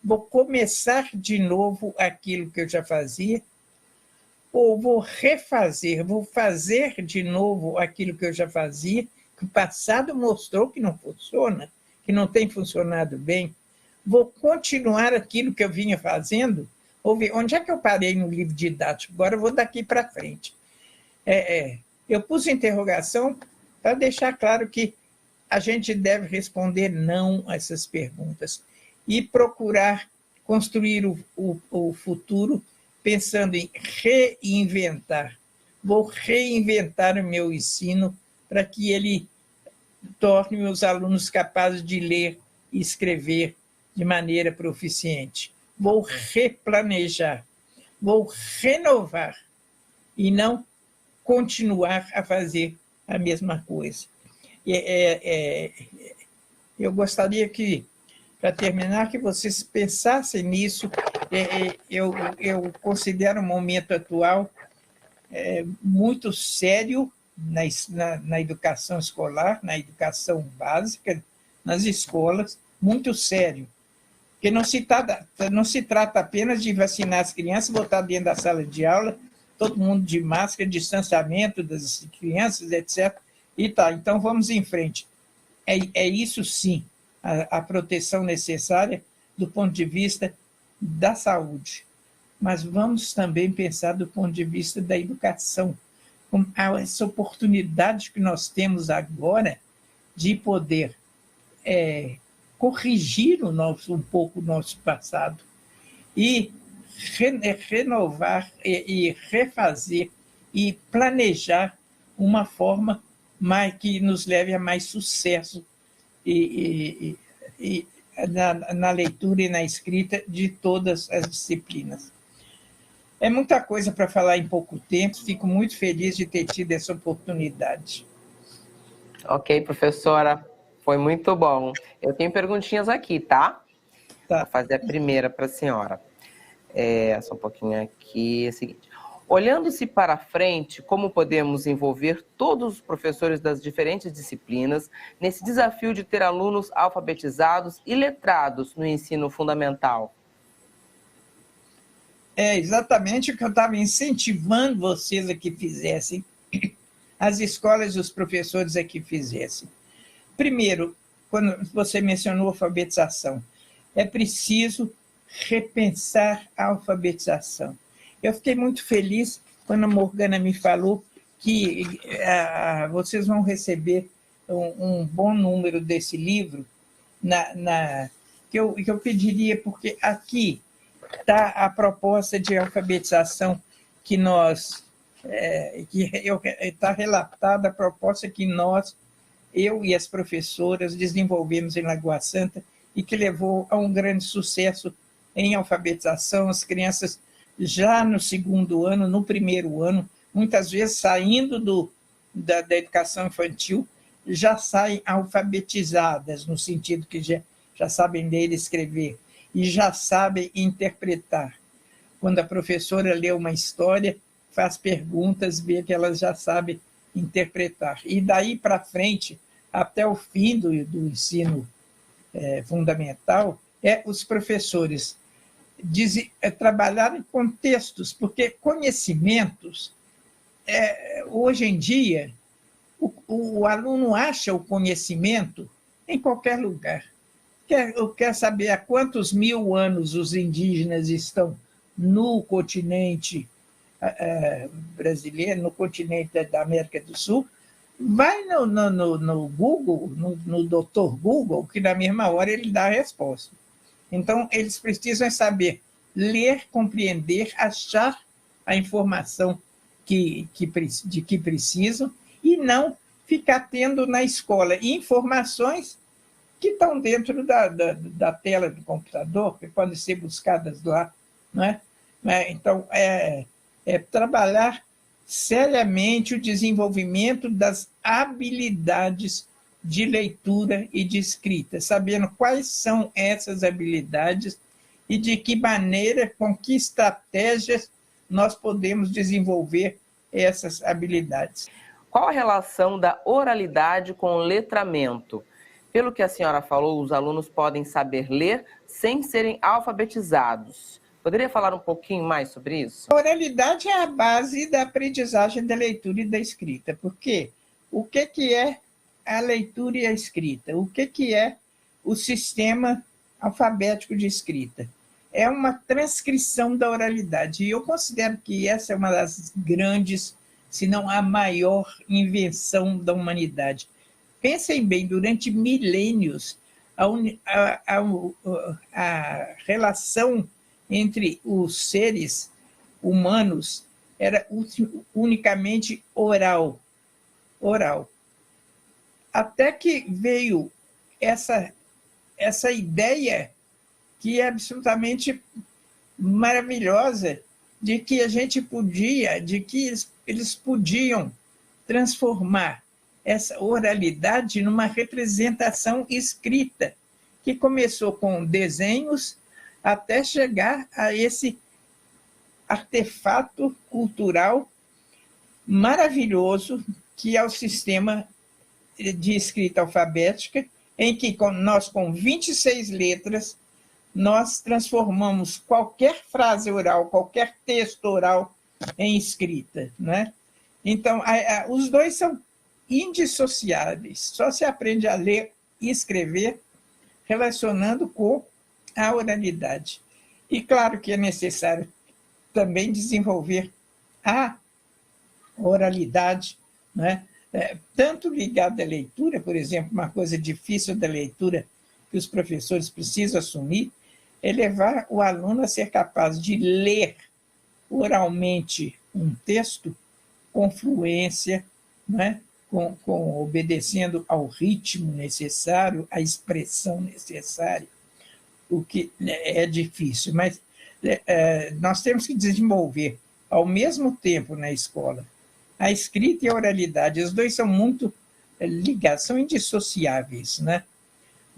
Vou começar de novo aquilo que eu já fazia? Ou vou refazer, vou fazer de novo aquilo que eu já fazia, que o passado mostrou que não funciona, que não tem funcionado bem? Vou continuar aquilo que eu vinha fazendo? Ou ver onde é que eu parei no livro didático? Agora eu vou daqui para frente. Eu pus interrogação para deixar claro que a gente deve responder não a essas perguntas e procurar construir o futuro pensando em reinventar. Vou reinventar o meu ensino para que ele torne meus alunos capazes de ler e escrever de maneira proficiente. Vou replanejar, vou renovar e não continuar a fazer a mesma coisa. Eu gostaria que, para terminar, que vocês pensassem nisso. Eu considero o momento atual muito sério na educação escolar, na educação básica, nas escolas, muito sério. Porque não se trata apenas de vacinar as crianças, botar dentro da sala de aula, todo mundo de máscara, distanciamento das crianças, etc. E tá, então vamos em frente. É isso sim, a proteção necessária do ponto de vista da saúde. Mas vamos também pensar do ponto de vista da educação, com essa oportunidade que nós temos agora de poder corrigir um pouco o nosso passado e renovar e refazer e planejar uma forma que nos leve a mais sucesso na leitura e na escrita de todas as disciplinas. É muita coisa para falar em pouco tempo, fico muito feliz de ter tido essa oportunidade. Ok, professora, foi muito bom. Eu tenho perguntinhas aqui, tá? Vou fazer a primeira para a senhora. Só um pouquinho aqui, é o seguinte. Olhando-se para frente, como podemos envolver todos os professores das diferentes disciplinas nesse desafio de ter alunos alfabetizados e letrados no ensino fundamental? É exatamente o que eu estava incentivando vocês a que fizessem, as escolas e os professores a que fizessem. Primeiro, quando você mencionou alfabetização, é preciso repensar a alfabetização. Eu fiquei muito feliz quando a Morgana me falou que vocês vão receber um bom número desse livro, que eu pediria, porque aqui está a proposta de alfabetização que nós... está relatada a proposta que eu e as professoras desenvolvemos em Lagoa Santa e que levou a um grande sucesso em alfabetização. As crianças já no segundo ano, no primeiro ano, muitas vezes saindo da educação infantil, já saem alfabetizadas, no sentido que já sabem ler e escrever, e já sabem interpretar. Quando a professora lê uma história, faz perguntas, vê que elas já sabem interpretar. E daí para frente, até o fim do ensino fundamental, os professores trabalharem com textos, porque conhecimentos, hoje em dia, o aluno acha o conhecimento em qualquer lugar. Quer saber há quantos mil anos os indígenas estão no continente brasileiro, no continente da América do Sul, vai no Google, no Dr. Google, que na mesma hora ele dá a resposta. Então, eles precisam saber ler, compreender, achar a informação de que precisam e não ficar tendo na escola informações que estão dentro da tela do computador, que podem ser buscadas lá. Não é? Então, trabalhar seriamente o desenvolvimento das habilidades de leitura e de escrita, sabendo quais são essas habilidades e de que maneira, com que estratégias nós podemos desenvolver essas habilidades. Qual a relação da oralidade com o letramento? Pelo que a senhora falou, os alunos podem saber ler sem serem alfabetizados. Poderia falar um pouquinho mais sobre isso? A oralidade é a base da aprendizagem da leitura e da escrita, porque o que é a leitura e a escrita? O que é o sistema alfabético de escrita? É uma transcrição da oralidade, e eu considero que essa é uma das grandes, se não a maior invenção da humanidade. Pensem bem, durante milênios, a relação entre os seres humanos era unicamente oral. Até que veio essa ideia que é absolutamente maravilhosa, de que a gente podia, de que eles podiam transformar essa oralidade numa representação escrita, que começou com desenhos até chegar a esse artefato cultural maravilhoso que é o sistema de escrita alfabética, em que nós, com 26 letras, nós transformamos qualquer frase oral, qualquer texto oral em escrita, né? Então, os dois são indissociáveis. Só se aprende a ler e escrever relacionando com a oralidade. E claro que é necessário também desenvolver a oralidade, né? Tanto ligada à leitura, por exemplo, uma coisa difícil da leitura que os professores precisam assumir é levar o aluno a ser capaz de ler oralmente um texto com fluência, né? Obedecendo ao ritmo necessário, à expressão necessária, o que é difícil, mas nós temos que desenvolver, ao mesmo tempo, na escola, a escrita e a oralidade. Os dois são muito ligados, são indissociáveis, né?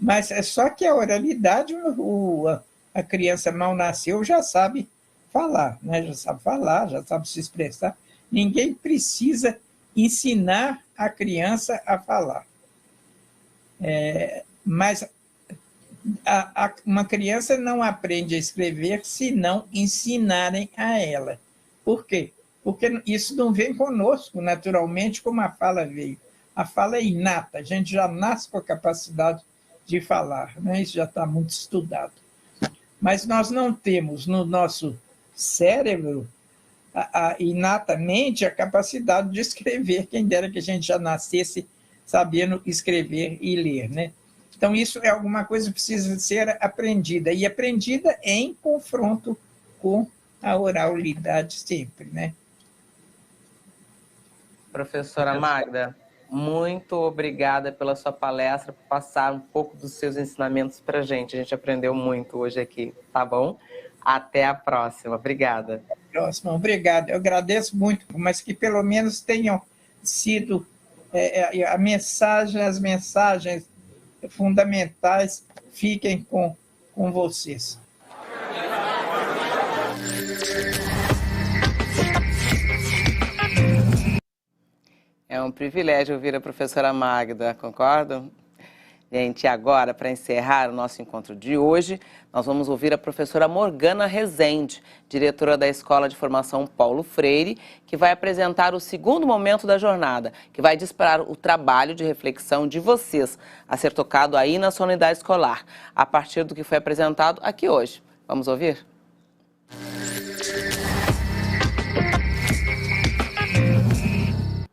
Mas é só que a oralidade, a criança mal nasceu, já sabe falar, né? Já sabe falar, já sabe se expressar. Ninguém precisa ensinar a criança a falar. Mas uma criança não aprende a escrever se não ensinarem a ela. Por quê? Porque isso não vem conosco naturalmente como a fala veio. A fala é inata, a gente já nasce com a capacidade de falar, né? Isso já está muito estudado. Mas nós não temos no nosso cérebro inatamente a capacidade de escrever, quem dera que a gente já nascesse sabendo escrever e ler, né? Então, isso é alguma coisa que precisa ser aprendida, e aprendida em confronto com a oralidade sempre, né? Professora Magda, muito obrigada pela sua palestra, por passar um pouco dos seus ensinamentos para a gente. A gente aprendeu muito hoje aqui, tá bom? Até a próxima. Obrigada. Próxima, obrigado. Eu agradeço muito, mas que pelo menos tenham sido as mensagens fundamentais fiquem com vocês. É um privilégio ouvir a professora Magda, concordam? Gente, agora, para encerrar o nosso encontro de hoje, nós vamos ouvir a professora Morgana Rezende, diretora da Escola de Formação Paulo Freire, que vai apresentar o segundo momento da jornada, que vai disparar o trabalho de reflexão de vocês a ser tocado aí na sua unidade escolar, a partir do que foi apresentado aqui hoje. Vamos ouvir?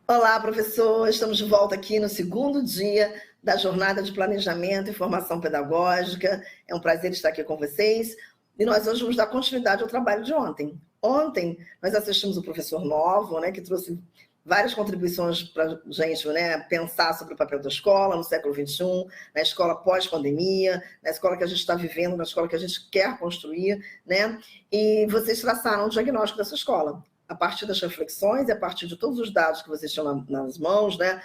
Olá, professor! Estamos de volta aqui no segundo dia da Jornada de Planejamento e Formação Pedagógica. É um prazer estar aqui com vocês. E nós hoje vamos dar continuidade ao trabalho de ontem. Ontem, nós assistimos o professor Novo, né, que trouxe várias contribuições para a gente, né, pensar sobre o papel da escola no século XXI, na escola pós-pandemia, na escola que a gente está vivendo, na escola que a gente quer construir, né? E vocês traçaram o diagnóstico dessa escola, a partir das reflexões e a partir de todos os dados que vocês tinham nas mãos, né?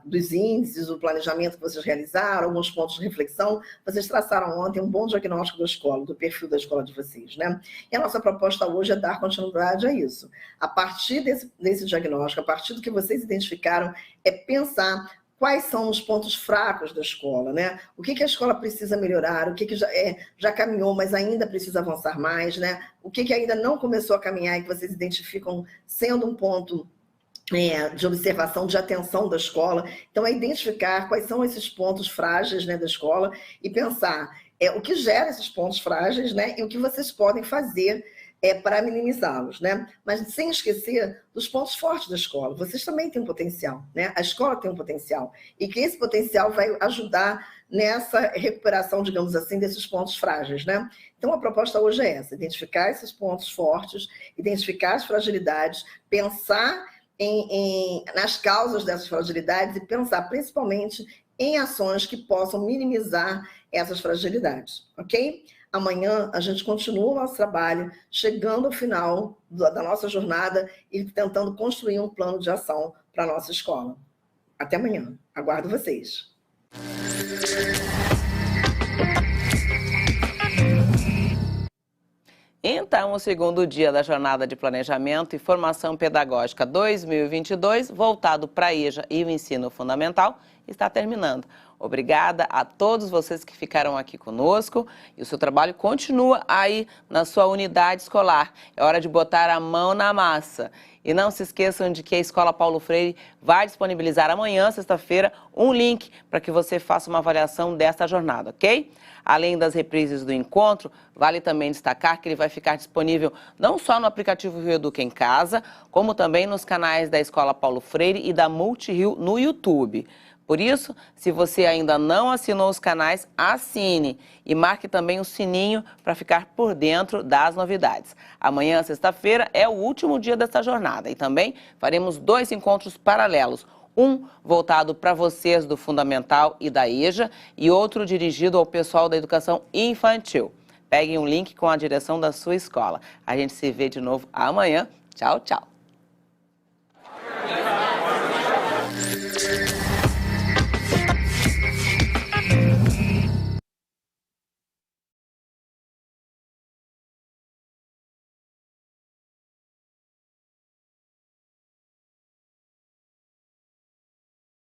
Dos índices, do planejamento que vocês realizaram, alguns pontos de reflexão, vocês traçaram ontem um bom diagnóstico da escola, do perfil da escola de vocês, né? E a nossa proposta hoje é dar continuidade a isso. A partir desse diagnóstico, a partir do que vocês identificaram, é pensar quais são os pontos fracos da escola, né? O que a escola precisa melhorar, o que já caminhou, mas ainda precisa avançar mais, né? O que ainda não começou a caminhar e que vocês identificam sendo um ponto de observação, de atenção da escola. Então, é identificar quais são esses pontos frágeis, né, da escola e pensar o que gera esses pontos frágeis, né, e o que vocês podem fazer para minimizá-los, né? Mas sem esquecer dos pontos fortes da escola. Vocês também têm um potencial, né? A escola tem um potencial e que esse potencial vai ajudar nessa recuperação, digamos assim, desses pontos frágeis, né? Então, a proposta hoje é essa: identificar esses pontos fortes, identificar as fragilidades, pensar nas causas dessas fragilidades e pensar principalmente em ações que possam minimizar essas fragilidades, ok? Amanhã a gente continua o nosso trabalho, chegando ao final da nossa jornada e tentando construir um plano de ação para a nossa escola. Até amanhã. Aguardo vocês. Então, o segundo dia da Jornada de Planejamento e Formação Pedagógica 2022, voltado para a EJA e o ensino fundamental, está terminando. Obrigada a todos vocês que ficaram aqui conosco e o seu trabalho continua aí na sua unidade escolar. É hora de botar a mão na massa. E não se esqueçam de que a Escola Paulo Freire vai disponibilizar amanhã, sexta-feira, um link para que você faça uma avaliação desta jornada, ok? Além das reprises do encontro, vale também destacar que ele vai ficar disponível não só no aplicativo Rio Educa em Casa, como também nos canais da Escola Paulo Freire e da Multirio no YouTube. Por isso, se você ainda não assinou os canais, assine e marque também o sininho para ficar por dentro das novidades. Amanhã, sexta-feira, é o último dia dessa jornada e também faremos 2 encontros paralelos. Um voltado para vocês do Fundamental e da EJA e outro dirigido ao pessoal da Educação Infantil. Peguem um link com a direção da sua escola. A gente se vê de novo amanhã. Tchau, tchau.